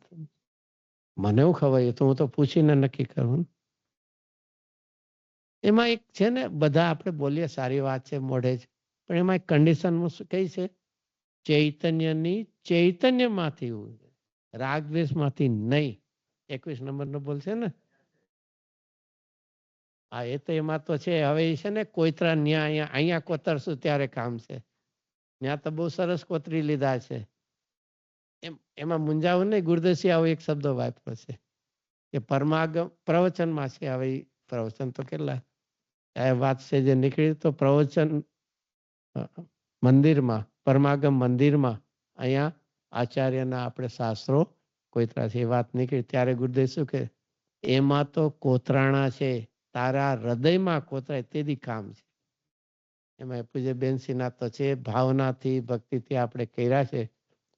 મને એવું ખબર, એ તો હું તો પૂછીને નક્કી કરું. એમાં એક છે ને, બધા આપણે બોલીએ સારી વાત છે મોઢે જ, પણ એમાં એક કન્ડિશન કઈ છે? ચૈતન્યની ચૈતન્યમાંથી, રાગદ્વેષમાંથી નહીં. 21 નંબરનો બોલશે ને. હા, એ તો એમાં તો છે. હવે એ છે ને કોઈતરા ન્યા અહીંયા કોતરશું ત્યારે કામ છે. ત્યાં તો બહુ સરસ કોતરી લીધા છે. એમાં મુંજાવું નહીં. ગુરુદેવસિંહ આવો એક શબ્દ વાપરો છે કે પરમાગમ પ્રવચનમાં છે. હવે પ્રવચન તો કેટલા વાત છે જે નીકળી, તો પ્રવચન મંદિરમાં, પરમાગમ મંદિરમાં અહીંયા આચાર્યના આપણે શાસ્ત્રો કોઈતરા છે એ વાત નીકળી, ત્યારે ગુરુદેવ શું કે એમાં તો કોતરાણા છે, તારા હૃદયમાં કોતરાય તેથી કામ છે. એમાં પૂજ્ય બેનસિંહના તો છે ભાવનાથી, ભક્તિથી આપણે કર્યા છે,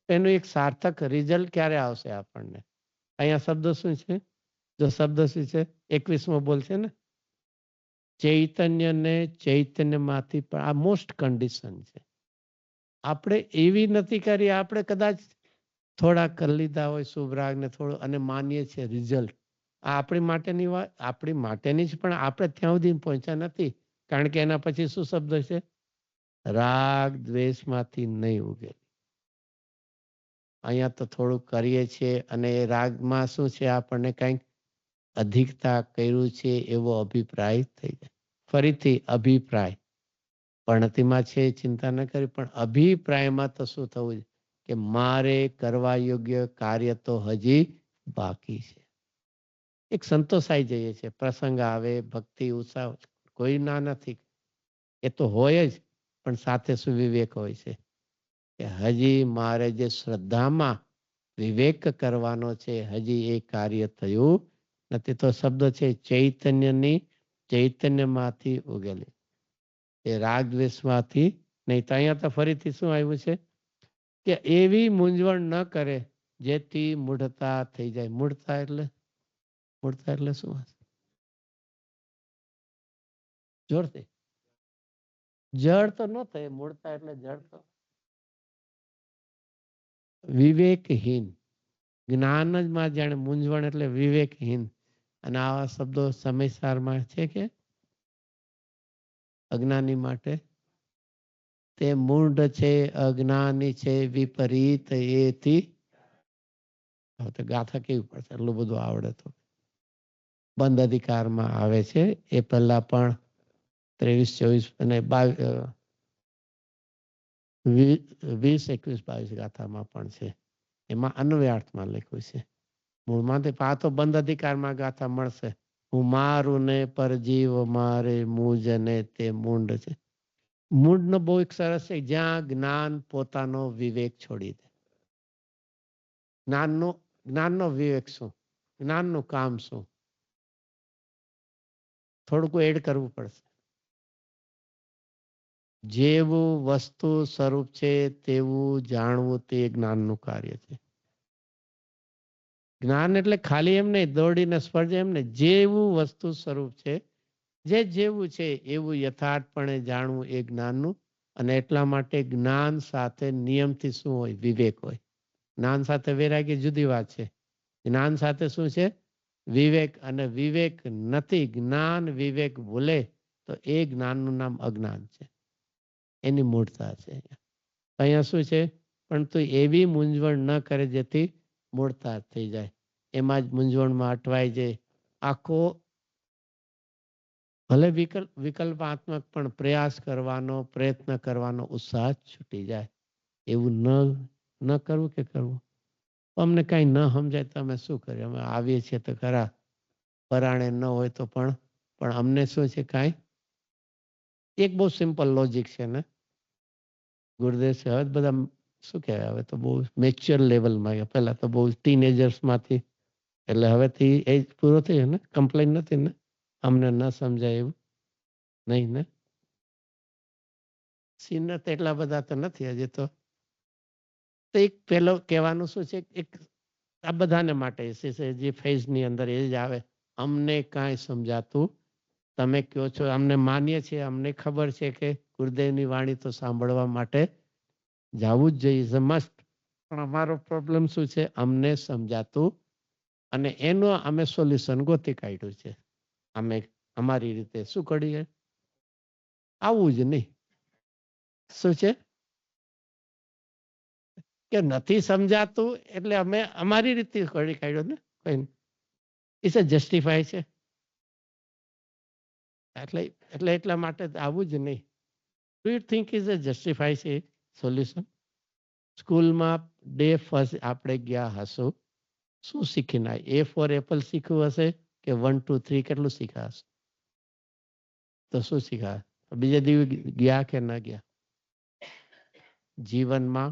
એનું એક સાર્થક રિઝલ્ટ ક્યારે આવશે આપણને? અહીંયા શબ્દ શું છે? જો શબ્દ શું છે? 21મો બોલશે ને, ચૈતન્યને ચૈતન્યમાંથી. પણ આ મોસ્ટ કન્ડિશન છે. આપણે એવી નથી કરી, આપણે કદાચ થોડા કરી લીધા હોય શુભરાગ ને થોડું, અને માનીએ છીએ રિઝલ્ટ. આ આપણી માટેની વાત, આપણી માટેની જ, પણ આપણે ત્યાં સુધી પહોંચ્યા નથી. કારણ કે એના પછી શું શબ્દ છે? રાગ દ્વેષમાંથી નહીં ઉગે. અહીંયા તો થોડું કરીએ છીએ અને એ રાગમાં શું છે? આપણને કંઈક અધિકતા કર્યું છે એવો અભિપ્રાય થઈ જાય. ફરીથી અભિપ્રાય પણતિમાં છે, ચિંતા ન કરી, પણ અભિપ્રાયમાં તો શું થવું કે મારે કરવા યોગ્ય કાર્ય તો હજી બાકી છે. એક સંતોષાઈ જઈએ છે, પ્રસંગ આવે, ભક્તિ ઉત્સાહ, કોઈ ના નથી, એ તો હોય જ, પણ સાથે સુવિવેક હોય છે કે હજી મારે જે શ્રદ્ધામાં વિવેક કરવાનો છે, હજી એ કાર્ય થયું નથી. તો શબ્દ છે ચૈતન્યની ચૈતન્યમાંથી ઉગેલી, એ રાગ દ્વેષમાંથી નહીં. તો અહીંયા તો ફરીથી શું આવ્યું છે કે એવી મૂંઝવણ ન કરે જેથી મૂઢતા થઈ જાય. મૂઢતા એટલે શું? જોરથી જળ તો ન થાય. મૂળતા એટલે જળ તો વિવેકહીન, જ્ઞાન જ માં જાણે મૂંઝવણ એટલે વિવેકહીન. અને આવા શબ્દો સમયસારમાં છે કે અજ્ઞાની માટે? તે મૂઢ છે, અજ્ઞાની છે, વિપરીત એથી. હવે તો ગાથા કેવી પડશે, એટલું બધું આવડે તો. બંધ અધિકારમાં આવે છે. એ પહેલા પણ 23, 24 અને 20, 21, 22 ગાથામાં પણ છે. એમાં અન્વયાર્થમાં લખ્યું છે. મૂળમાંથી આ તો બંધ અધિકારમાં ગાથા મળશે. હું મારું ને પરજીવ મારે મુજ ને તે મૂંઢ છે. મૂંઢ નો બહુ એક સરસ છે, જ્યાં જ્ઞાન પોતાનો વિવેક છોડી દે. જ્ઞાનનો વિવેક શું? જ્ઞાનનું કામ શું? થોડુંક એડ કરવું પડશે. જેવું વસ્તુ સ્વરૂપ છે તેવું જાણવું તે જ્ઞાનનું કાર્ય છે. જ્ઞાન એટલે ખાલી એમ નહીં દોડીને સ્પર્શ, એમ નહીં, જેવું વસ્તુ સ્વરૂપ છે, જેવું છે એવું યથાર્થપણે જાણવું એ જ્ઞાનનું. અને એટલા માટે જ્ઞાન સાથે નિયમથી શું હોય? વિવેક હોય. જ્ઞાન સાથે વૈરાગ્ય જુદી વાત છે. જ્ઞાન સાથે શું છે? વિવેક. અને વિવેક નથી, જ્ઞાન વિવેક ભૂલે તો એ જ્ઞાનનું નામ અજ્ઞાન છે. એની મૂળતા છે. અહીંયા શું છે? પણ તું એવી મૂંઝવણ ન કરે જેથી મૂળતા થઈ જાય. એમાં જ મૂંઝવણમાં અટવાઈ જાય. આખો ભલે વિકલ્પાત્મક પણ પ્રયાસ કરવાનો, પ્રયત્ન કરવાનો ઉત્સાહ છૂટી જાય. એવું ન કરવું કે કરવું? અમને કઈ ન સમજાય તો અમે શું કરીએ? અમે આવીએ છીએ તો ખરા, પરાણે ન હોય તો પણ અમને શું છે? કાંઈ એક બહુ સિમ્પલ લોજિક છે ને ગુરુદેવ છે. હવે બધા શું કહેવાય, હવે તો બહુ મેચ્યોર લેવલમાં, પહેલા તો બહુ ટીનેજર્સ માંથી, એટલે હવેથી એજ પૂરો થયો ને, કમ્પ્લેન નથી ને અમને ન સમજાય એવું? નહીં ને? સિનિયર તો એટલા બધા તો નથી હજી તો. એક પેલો કહેવાનું શું છે, એક આ બધાને માટે જે ફેઝની અંદર એ જ આવે. અમને કાંઈ સમજાતું, તમે કહો છો, અમને માનીએ છીએ, અમને ખબર છે કે ગુરુદેવની વાણી તો સાંભળવા માટે જવું જ જોઈએ, મસ્ટ. પણ અમારો પ્રોબ્લેમ શું છે? અમને સમજાતું, અને એનું અમે સોલ્યુશન ગોતી કાઢ્યું છે. અમે અમારી રીતે શું કરીએ? આવું જ નહીં. શું છે કે નથી સમજાતું એટલે અમે અમારી રીતે કરી કાઢ્યો ને. કઈ ઇટ્સ અ જસ્ટિફાય છે. એટલા માટે આવું જ નહીં. Do you think is a justify છે સોલ્યુશન? સ્કૂલમાં ડે ફર્સ્ટ આપણે ગયા હશું, શું શીખીને? એ ફોર એપલ શીખ્યું હશે કે 1, 2, 3 કેટલું શીખ્યા હશે? તો શું શીખ્યા? બીજા દિવસ ગયા કે ન ગયા? જીવનમાં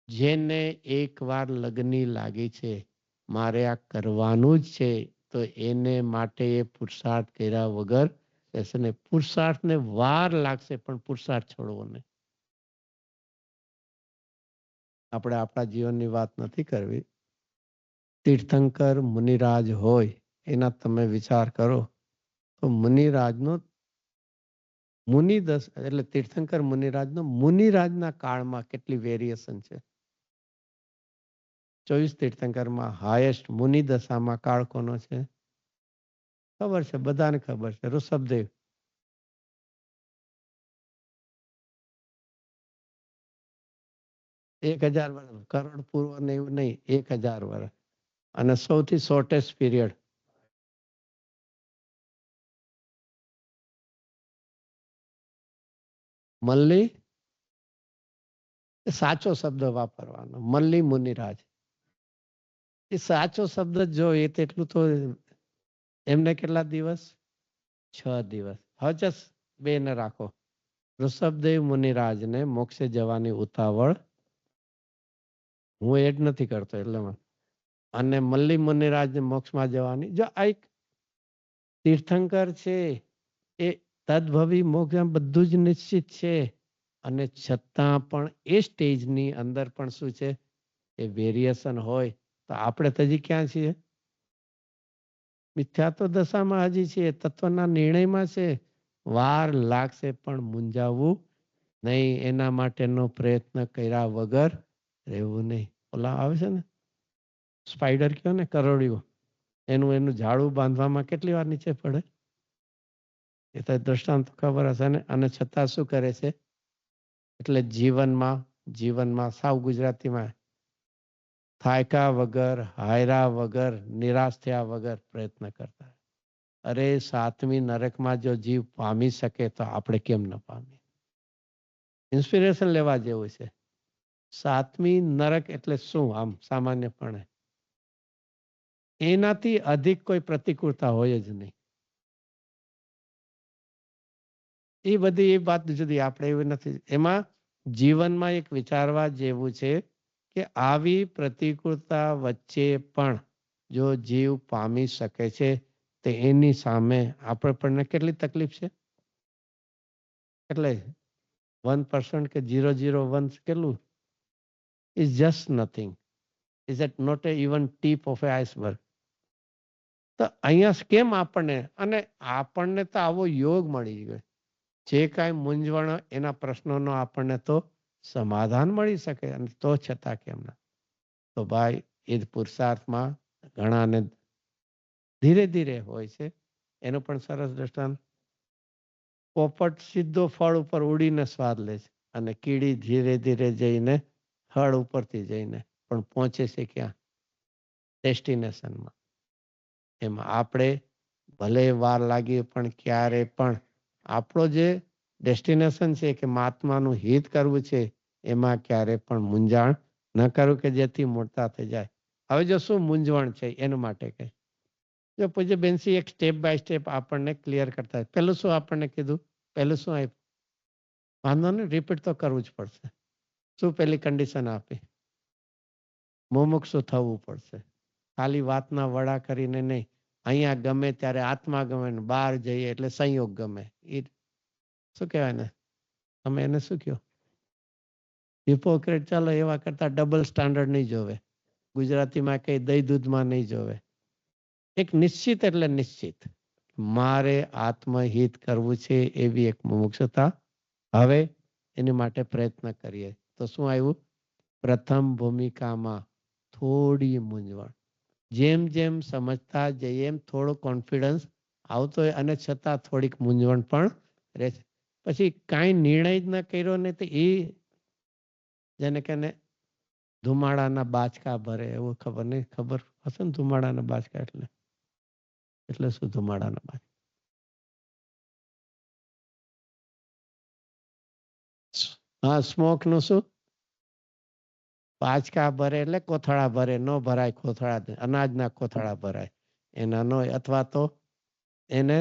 જેને એકવાર લગની લાગી છે, મારે આ કરવાનું જ છે, તો એને માટે એ પુરુષાર્થ કર્યા વગર રહેશે નહીં. પુરુષાર્થને વાર લાગશે પણ પુરુષાર્થ છોડવો નહીં. આપણે આપણા જીવનની વાત નથી કરવી. તીર્થંકર મુનિરાજ હોય એના તમે વિચાર કરો તો મુનિરાજનો મુનિદસ એટલે તીર્થંકર મુનિરાજનો મુનિરાજના કાળમાં કેટલી વેરિએશન છે. 24 તીર્થંકરમાં હાઈએસ્ટ મુનિ દશામાં કાળ કોનો છે? ખબર છે, બધાને ખબર છે, ઋષભદેવ. એક 1000 વર્ષ, કરોડ પૂર્વ ને એવું નહીં, 1000 વર્ષ. અને સૌથી શોર્ટેસ્ટ પીરિયડ મલ્લી. સાચો શબ્દ વાપરવાનો, મલ્લી મુનિરાજ. એ સાચો શબ્દ જો એ તેટલું તો એમને કેટલા દિવસ? 6 દિવસ. હજસ 2 ને રાખો. ઋષભદેવ મુનિરાજને મોક્ષે જવાની ઉતાવળ, હું એડ નથી કરતો એટલે, અને મલ્લી મુનિરાજને મોક્ષમાં જવાની, જો આ એક તીર્થંકર છે એ તદભવી મોક્ષ બધું જ નિશ્ચિત છે, અને છતાં પણ એ સ્ટેજની અંદર પણ શું છે? એ વેરિએશન હોય. તો આપણે તો હજી ક્યાં છીએ? મિથ્યાત્વ દશામાં હજી છીએ, તત્વના નિર્ણયમાં છે. વાર લાગશે પણ મૂંઝાવવું નહીં. એના માટેનો પ્રયત્ન કર્યા વગર રહેવું નહીં. ઓલા આવે છે ને સ્પાઈડર કયો ને, કરોડિયું, એનું ઝાડું બાંધવામાં કેટલી વાર નીચે પડે? એ તો દ્રષ્ટાંત ખબર હશે ને. અને છતાં શું કરે છે? એટલે જીવનમાં સાવ ગુજરાતીમાં થાયકા વગર, હાયરા વગર, નિરાશ થયા વગર પ્રયત્ન કરતા. અરે 7મી નરકમાં જો જીવ પામી શકે તો આપણે કેમ ન પામીએ? ઇન્સ્પિરેશન લેવા જેવું છે. 7મી નરક એટલે શું? આમ સામાન્યપણે એનાથી અધિક કોઈ પ્રતિકૂળતા હોય જ નહીં. એ બધી એ વાત જુદી, આપણે એવું નથી. એમાં જીવનમાં એક વિચારવા જેવું છે કે આવી પ્રતિકૂળતા વચ્ચે પણ જો જીવ પામી શકે છે તો એની સામે આપણને કેટલી તકલીફ છે? એટલે 1% કે 0.01 કેટલું? Is just nothing. Is it not even tip of a iceberg? તો અહીંયા કેમ આપણને તો આવો યોગ મળી ગયો, જે કાંઈ મૂંઝવણ એના પ્રશ્નોનો આપણને તો સમાધાન મળી શકે, અને તો છતાં કેમ ના? તો ભાઈ એ પુરુષાર્થમાં ઘણાને ધીરે ધીરે હોય છે. એનું પણ સરસ દ્રષ્ટાંત, પોપટ સીધો ફળ ઉપર ઉડીને સ્વાદ લે છે, અને કીડી ધીરે ધીરે જઈને ફળ ઉપરથી જઈને પણ પહોંચે છે ક્યાં? ડેસ્ટિનેશનમાં. એમાં આપણે ભલે વાર લાગી પણ ક્યારે પણ આપણો જે ડેસ્ટિનેશન છે કે મહાત્માનું હિત કરવું છે, એમાં ક્યારે પણ મૂંઝાણ ન કરવું કે જેથી મોટા થઈ જાય. હવે જો શું મૂંઝવણ છે એના માટે કહે, જો પૂજ્ય બેનસી એક સ્ટેપ બાય સ્ટેપ આપણને ક્લિયર કરતા હોય. પહેલું શું આપણને કીધું? પહેલું શું આપ્યું? વાંધો નહીં, રિપીટ તો કરવું જ પડશે. શું પહેલી કન્ડિશન આપી? મુમુક્ષુ થવું પડશે. ખાલી વાતના વડા કરીને નહીં. અહીંયા ગમે ત્યારે આત્મા ગમે ને બહાર જઈએ એટલે સંયોગ ગમે. એ શું કહેવાય ને, તમે એને શું કહો? હિપોક્રેટ. ચાલો એવા કરતા ડબલ સ્ટાન્ડર્ડ નહીં જોવે. ગુજરાતીમાં કઈ દહીં દૂધમાં નહીં જોવે. એક નિશ્ચિત એટલે નિશ્ચિત, મારે આત્મહિત કરવું છે એવી એક મુમુક્ષુતા. હવે એની માટે પ્રયત્ન કરીએ તો શું આવ્યું? પ્રથમ ભૂમિકામાં થોડી મૂંઝવણ. જેમ જેમ સમજતા જઈએ એમ થોડો કોન્ફિડન્સ આવતો હોય, અને છતાં થોડીક મૂંઝવણ પણ રહે છે. પછી કાંઈ નિર્ણય જ ન કર્યો ને તો એ જેને કે ધુમાડાના બાચકા ભરે, એવું ખબર નહીં, ખબર હશે ને ધુમાડાના બાચકા એટલે શું? ધુમાડાના બાચકા, હા, સ્મોક નું શું? બાચકા ભરે એટલે કોથળા ભરે, ન ભરાય કોથળા, અનાજના કોથળા ભરાય એના નો, અથવા તો એને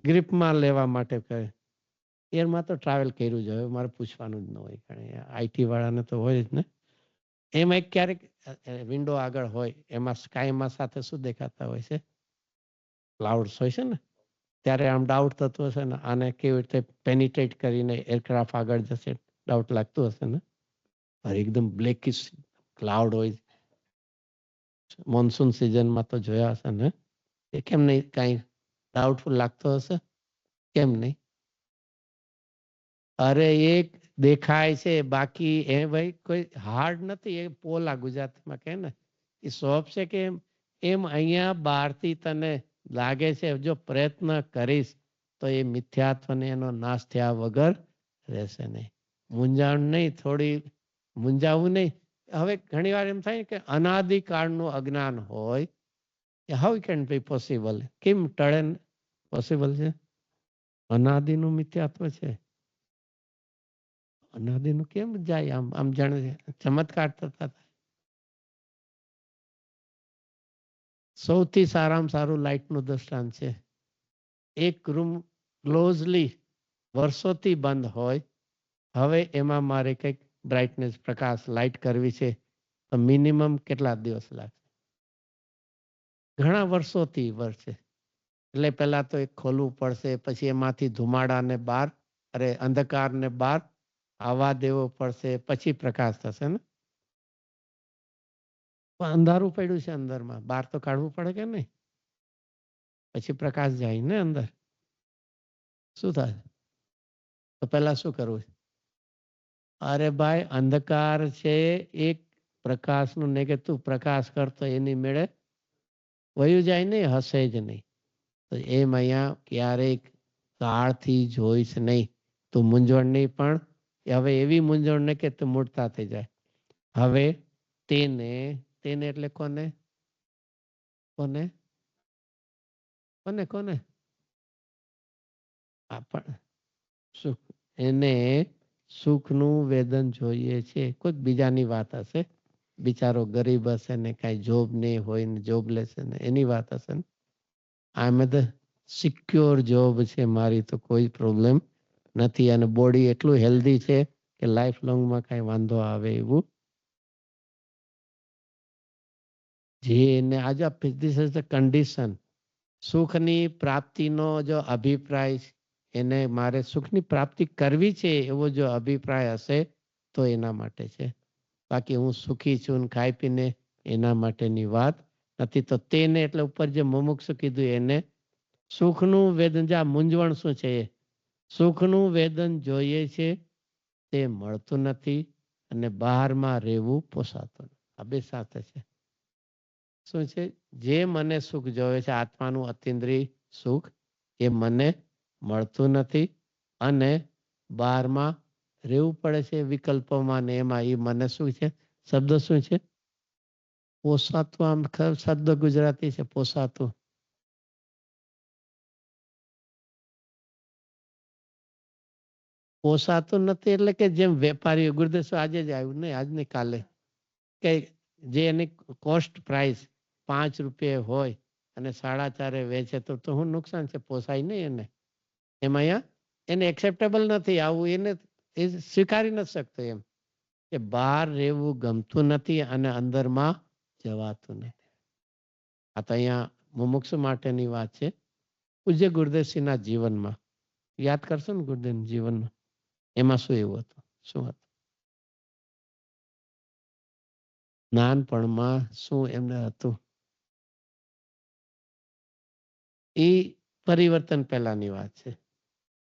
ગ્રીપમાં લેવા માટે કહે. એમાં તો ટ્રાવેલ કર્યું જ હોય, મારે પૂછવાનું જ ન હોય, કારણ આઈટી વાળાને તો હોય જ ને. એમાં ક્યારેક વિન્ડો આગળ હોય, એમાં સ્કાયમાં સાથે શું દેખાતા હોય છે? ક્લાઉડ્સ હોય છે ને. ત્યારે આમ ડાઉટ થતો હશે ને, આને કેવી રીતે પેનિટ્રેટ કરીને એરક્રાફ્ટ આગળ જશે, ડાઉટ લાગતું હશે ને. એકદમ બ્લેકિશ ક્લાઉડ હોય, મોન્સૂન સિઝનમાં તો જોયા હશે ને. એ કેમ નહીં, કાંઈ ડાઉટફુલ લાગતો હશે? કેમ નહીં? અરે એક દેખાય છે, બાકી એ ભાઈ કોઈ હાર્ડ નથી. એ પોલા ગુજરાતીમાં કહે ને, એ સોફ્ટ છે કે એમ અહીંયા બહારથી તને લાગે છે. જો પ્રયત્ન કરીશ તો એ મિથ્યાત્વને એનો નાશ થયા વગર રહેશે નહીં. મૂંઝાણ નહીં, થોડી મૂંઝાવું નહીં. હવે ઘણી વાર એમ થાય કે અનાદિકાળનું અજ્ઞાન હોય, હાઉ કેન બી પોસિબલ? કેમ ટળે? પોસિબલ છે. અનાદિનું મિથ્યાત્વ છે. અનાદિનું કેમ જાય? આમ જાણે ચમત્કાર થતા. સૌથી સારામાં સારું લાઇટનું દ્રષ્ટાંત છે. એક રૂમ ક્લોઝલી વર્ષોથી બંધ હોય, હવે એમાં મારે કંઈક બ્રાઇટનેસ, પ્રકાશ, લાઇટ કરવી છે તો મિનિમમ કેટલા દિવસ લાગશે? ઘણા વર્ષોથી વર્ષે. એટલે પહેલા તો એક ખોલવું પડશે, પછી એમાંથી ધુમાડાને બહાર, અંધકારને બહાર આવવા દેવો પડશે, પછી પ્રકાશ થશે ને. અંધારું પડ્યું છે અંદરમાં, બહાર તો કાઢવું પડે કે નહીં? પછી પ્રકાશ જાય ને અંદર. શું થાય? તો પહેલા શું કરવું? અરે ભાઈ, અંધકાર છે, એક પ્રકાશનું નેગેટિવ પ્રકાશ કરતો એની મેળે વયું જાય નહીં, હશે જ નહીં. તો એમ અહીંયા ક્યારેક કાળથી જોઈશ નહીં, તું મૂંઝવણ નહીં. પણ હવે એવી મૂંઝવણ નહીં કે તું મૂળતા થઈ જાય. હવે તેને તેને એટલે કોને કોને કોને કોને સુખ, એને સુખનું વેદન જોઈએ છે. કોઈક બીજાની વાત હશે, બિચારો ગરીબ હશે ને કઈ જોબ નહીં હોય ને જોબલેસ ને એની વાત હશે ને. આમ તો સિક્યોર જોબ છે મારી, તો કોઈ પ્રોબ્લેમ નથી અને બોડી એટલું હેલ્ધી છે કે લાઈફ લોંગમાં કઈ વાંધો આવે એવું જે એને આજે ધીસ ઇઝ ધ કન્ડિશન. સુખની પ્રાપ્તિનો જો અભિપ્રાય એને મારે સુખની પ્રાપ્તિ કરવી છે એવો જો અભિપ્રાય હશે તો એના માટે છે. બાકી હું સુખી છું ને ખાઈ પીને એના માટેની વાત નથી. તો તેને એટલે ઉપર જે મુમુક્ષુ કીધું એને સુખનું વેદન, જે આ મૂંઝવણ શું છે, સુખનું વેદન જોઈએ છે તે મળતું નથી અને બહારમાં રહેવું પોસાતું નથી. આ બે સાથે છે. શું છે? જે મને સુખ જોવે છે, આત્માનું અતિન્દ્રિય સુખ, એ મને મળતું નથી અને બહારમાં રહેવું પડે છે વિકલ્પોમાં ને એમાં. એ મને શું છે? શબ્દ શું છે? પોસાતું. આમ શબ્દ ગુજરાતી છે પોસાતું. પોસાતું નથી એટલે કે જેમ વેપારીઓ, ગુરુદેવ આજે જ આવ્યું નહીં, આજ નહીં કાલે, કે જે એની કોસ્ટ પ્રાઇસ 5 રૂપિયા હોય અને 4.5 વેચે તો શું નુકસાન છે? પોસાય નહીં એને. એમાં અહીંયા એને એક્સેપ્ટેબલ નથી, આવું એને એ સ્વીકારી નથી શકતો. એમ કે બહાર રહેવું ગમતું નથી અને અંદરમાં જવાતું નથી. આ તો અહીંયા મુમુક્ષુ માટેની વાત છે. પૂજ્ય ગુરુદેવસિંહના જીવનમાં યાદ કરશો ને, ગુરુદેવ જીવનમાં એમાં શું એવું હતું? શું હતું નાનપણમાં? શું એમને હતું? એ પરિવર્તન પહેલાની વાત છે.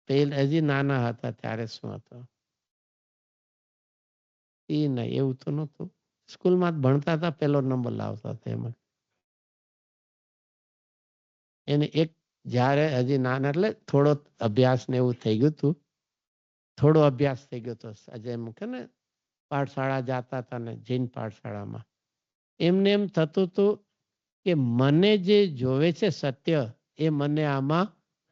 હજી નાના હતા ત્યારે શું હતું એ નહીં, એવું તો નતું. સ્કૂલમાં ભણતા હતા, પહેલો નંબર લાવતા હતા એમાં. એને એક જ્યારે હજી નાના એટલે થોડો અભ્યાસ ને એવું થઈ ગયું હતું, થોડો અભ્યાસ થઈ ગયો હતો. આજે એમ કે ને પાઠશાળા જતા હતા ને જૈન પાઠશાળામાં, એમને એમ થતું હતું કે મને જે જોવે છે સત્ય એ મને આમાં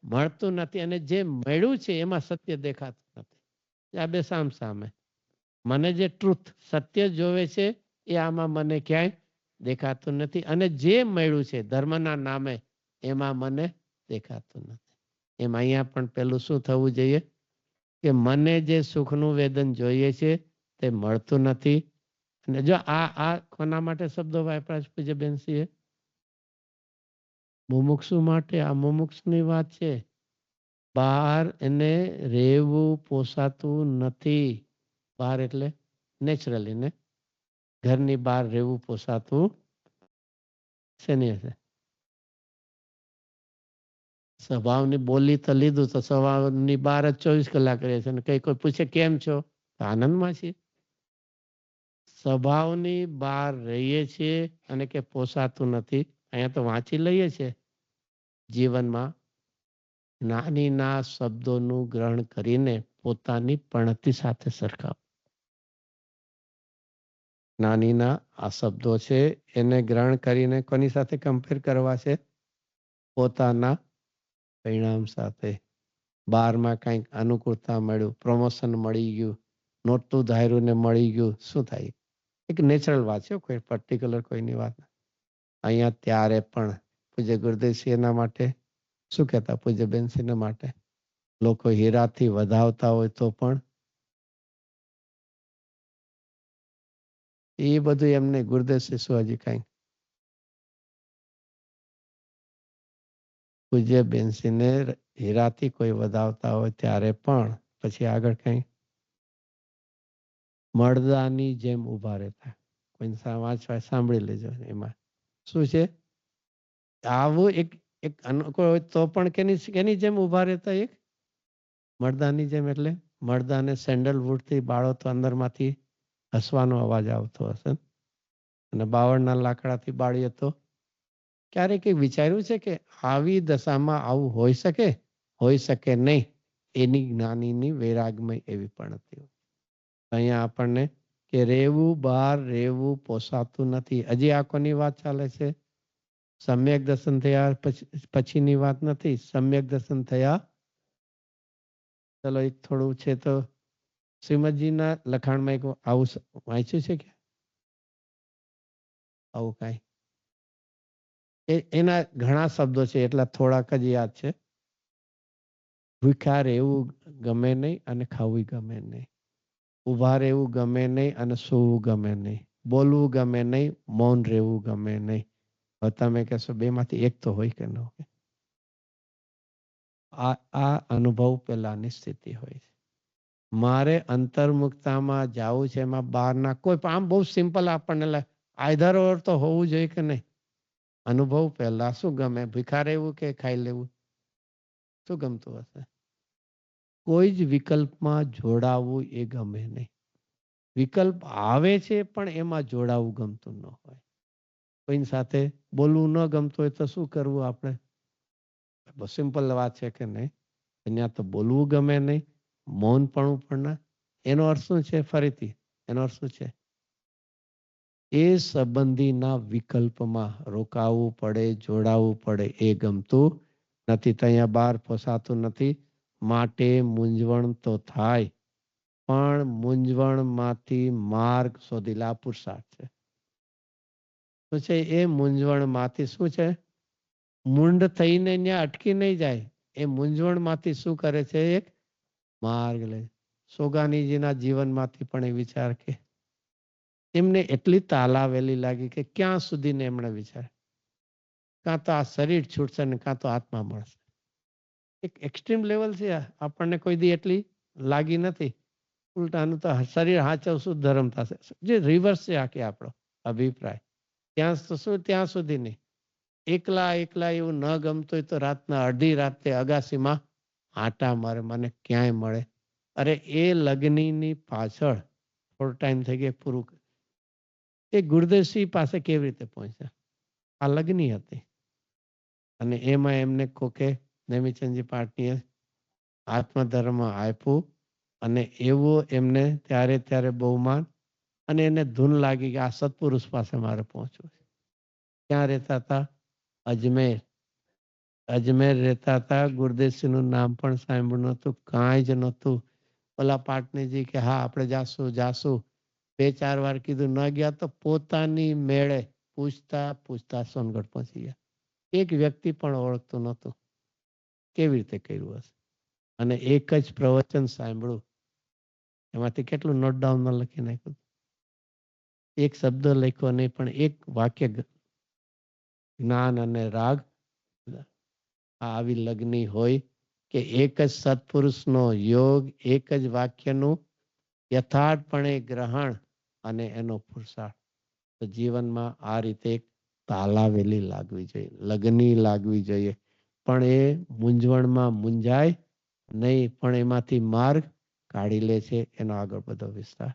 મળતું નથી અને જે મળ્યું છે એમાં સત્ય દેખાતું નથી. આ બે સામ સામે. મને જે ટ્રુથ સત્ય જોવે છે એ આમાં મને ક્યાંય દેખાતું નથી અને જે મળ્યું છે ધર્મના નામે એમાં મને દેખાતું નથી. એમ અહીંયા પણ પેલું શું થવું જોઈએ કે મને જે સુખનું વેદન જોઈએ છે તે મળતું નથી. અને જો આ કોના માટે શબ્દો વાપર્યા છે પૂજ્ય બેનસિંહે? મુમુક્ષુ માટે. આ મુમુક્ષુની વાત છે. બહાર એને રહેવું પોસાતું નથી. બહાર એટલે નેચરલી ને ઘરની બહાર રહેવું પોસાતું શેની હશે? સ્વભાવની બોલી તો લીધું તો સ્વભાવની બહાર જ 24 કલાક રહે છે. અને કઈ કોઈ પૂછે કેમ છો? આનંદમાં છીએ. સ્વભાવની બહાર રહીએ છીએ અને કે પોસાતું નથી. અહીંયા તો વાંચી લઈએ છીએ જીવનમાં નાનીના શબ્દોનું ગ્રહણ કરીને પોતાની પણતિ સાથે સરખાવ. નાનીના આ શબ્દો છે એને ગ્રહણ કરીને કોની સાથે કમ્પેર કરવા છે? પોતાના પરિણામ સાથે. બહારમાં કંઈક અનુકૂળતા મળ્યું, પ્રમોશન મળી ગયું, નોટનું ધાર્યું ને મળી ગયું, શું થાય? એક નેચરલ વાત છે, કોઈ પર્ટિક્યુલર કોઈની વાત. અહીંયા ત્યારે પણ પૂજ્ય ગુરુદેવસિંહ એના માટે શું કહેતા? પૂજ્ય બેનસિંહના માટે લોકો હીરાથી વધાવતા હોય તો પણ એ બધું એમને ગુરુદેવસિંહ શું હજી કઈ પૂજ્ય બેનસિંહને હીરાથી કોઈ વધાવતા હોય ત્યારે પણ પછી આગળ કઈ મળદાની જેમ ઉભા રહેતા. કોઈ વાંચવા સાંભળી લેજો. એમાં શું છે? આવું એક એક અનુકૂળ હોય તો પણ કેની જેમ ઉભા રહેતા? એક મળદાની જેમ. એટલે મળદાને સેન્ડલવુડ થી બાળો તો અંદરમાંથી હસવાનો અવાજ આવતો હશે. અને બાવળના લાકડાથી બાળીએ તો ક્યારેક વિચાર્યું છે કે આવી દશામાં આવું હોઈ શકે નહીં. એની જ્ઞાનીની વૈરાગમય એવી પણ હતી. અહીંયા આપણને કે રહેવું બહાર રહેવું પોસાતું નથી. હજી આ કોની વાત ચાલે છે? સમ્યક દર્શન થયા પછીની વાત નથી. સમ્યક દર્શન થયા, ચલો એક થોડું છે તો શ્રીમદજીના લખાણમાં એક આવું વાંચ્યું છે કે આવું કાંઈ? એના ઘણા શબ્દો છે, એટલા થોડાક જ યાદ છે. ભૂખ્યા રહેવું ગમે નહીં અને ખાવું ગમે નહીં. ઊભા રહેવું ગમે નહીં અને સૂવું ગમે નહીં. બોલવું ગમે નહીં, મૌન રહેવું ગમે નહીં. હવે તમે કહેશો બેમાંથી એક તો હોય કે ન હોય? આ અનુભવ પહેલાની સ્થિતિ હોય છે. મારે અંતર્મુક્તામાં જવું છે, એમાં બહારના કોઈ પણ આમ બહુ સિમ્પલ આપણને આઈધર ઓર તો હોવું જોઈએ કે નહીં? અનુભવ પહેલા શું ગમે? ભીખા રહેવું કે ખાઈ લેવું? શું ગમતું હશે? કોઈ જ વિકલ્પમાં જોડાવું એ ગમે નહીં. વિકલ્પ આવે છે પણ એમાં જોડાવું ગમતું ન હોય. કોઈની સાથે બોલવું ન ગમતું હોય તો શું કરવું આપણે? બહુ સિમ્પલ વાત છે કે નહીં? અહીંયા તો બોલવું ગમે નહીં, મૌનપણું પણ ના. એનો અર્થ શું છે? ફરીથી એનો અર્થ શું છે? એ સંબંધીના વિકલ્પમાં રોકાવું પડે, જોડાવું પડે એ ગમતું નથી. તો અહીંયા બહાર ફસાતું નથી. માટે મૂંઝવણ તો થાય, પણ મૂંઝવણમાંથી માર્ગ શોધીલા પુરુષાર્થ છે. શું છે એ મૂંઝવણમાંથી? શું છે? મૂંડ થઈને ત્યાં અટકી નહીં જાય. એ મૂંઝવણમાંથી શું કરે છે? એક માર્ગ લે. સોગાનીજીના જીવનમાંથી પણ એ વિચાર કે એમને એટલી તાલાવેલી લાગી કે ક્યાં સુધીને એમણે વિચાર, કાં તો આ શરીર છૂટશે ને કાં તો આત્મા મળશે. એક એક્સ્ટ્રીમ લેવલ છે. આપણને કોઈ દી એટલી લાગી નથી. ઉલટાનું તો શરીર હાચવશું ધર્મ થશે, જે રિવર્સ છે આખી આપણો અભિપ્રાય. ત્યાં સુધી નહીં. એકલા એવું ન ગમતું હોય તો રાતના અડધી રાતે અગાસીમાં આટા મારે, મને ક્યાંય મળે. અરે એ લગ્નની પાછળ થોડો ટાઈમ થઈ ગયો પૂરું. એ ગુરુદેવસિંહ પાસે કેવી રીતે પહોંચ્યા? આ લગ્ની હતી અને એમાં એમને કોકે નેમિચંદજી પાટણીએ આત્મધર્મ આપ્યું અને એવું એમને ત્યારે બહુમાન અને એને ધૂન લાગી કે આ સત્પુરુષ પાસે મારે પહોંચવું છે. ક્યાં રહેતા હતા? અજમેર રહેતા હતા. ગુરુદેવસિંહનું નામ પણ સાંભળ્યું નહોતું, કાંઈ જ નહોતું. ઓલા પાટણીજી કે હા આપણે જાશું. 2-4 વાર કીધું, ન ગયા તો પોતાની મેળે પૂછતા સોનગઢ પહોંચી ગયા. એક વ્યક્તિ પણ ઓળખતું નહોતું. કેવી રીતે કર્યું હશે? અને એક જ પ્રવચન સાંભળ્યું, એમાંથી કેટલું નોટ ડાઉન લખી નાખ્યું. એક શબ્દ લખ્યો નહીં, પણ એક વાક્ય જ્ઞાન અને રાગ. આવી લગ્ની હોય કે એક જ સત્પુરુષનો યોગ, એક જ વાક્યનું યથાર્થપણે ગ્રહણ અને એનો પુરુષાર્થ. તો જીવનમાં આ રીતે એક તાલાવેલી લાગવી જોઈએ, લગ્ની લાગવી જોઈએ. પણ એ મૂંઝવણમાં મૂંઝાય નહીં, પણ એમાંથી માર્ગ કાઢી લે છે. એનો આગળ બધો વિસ્તાર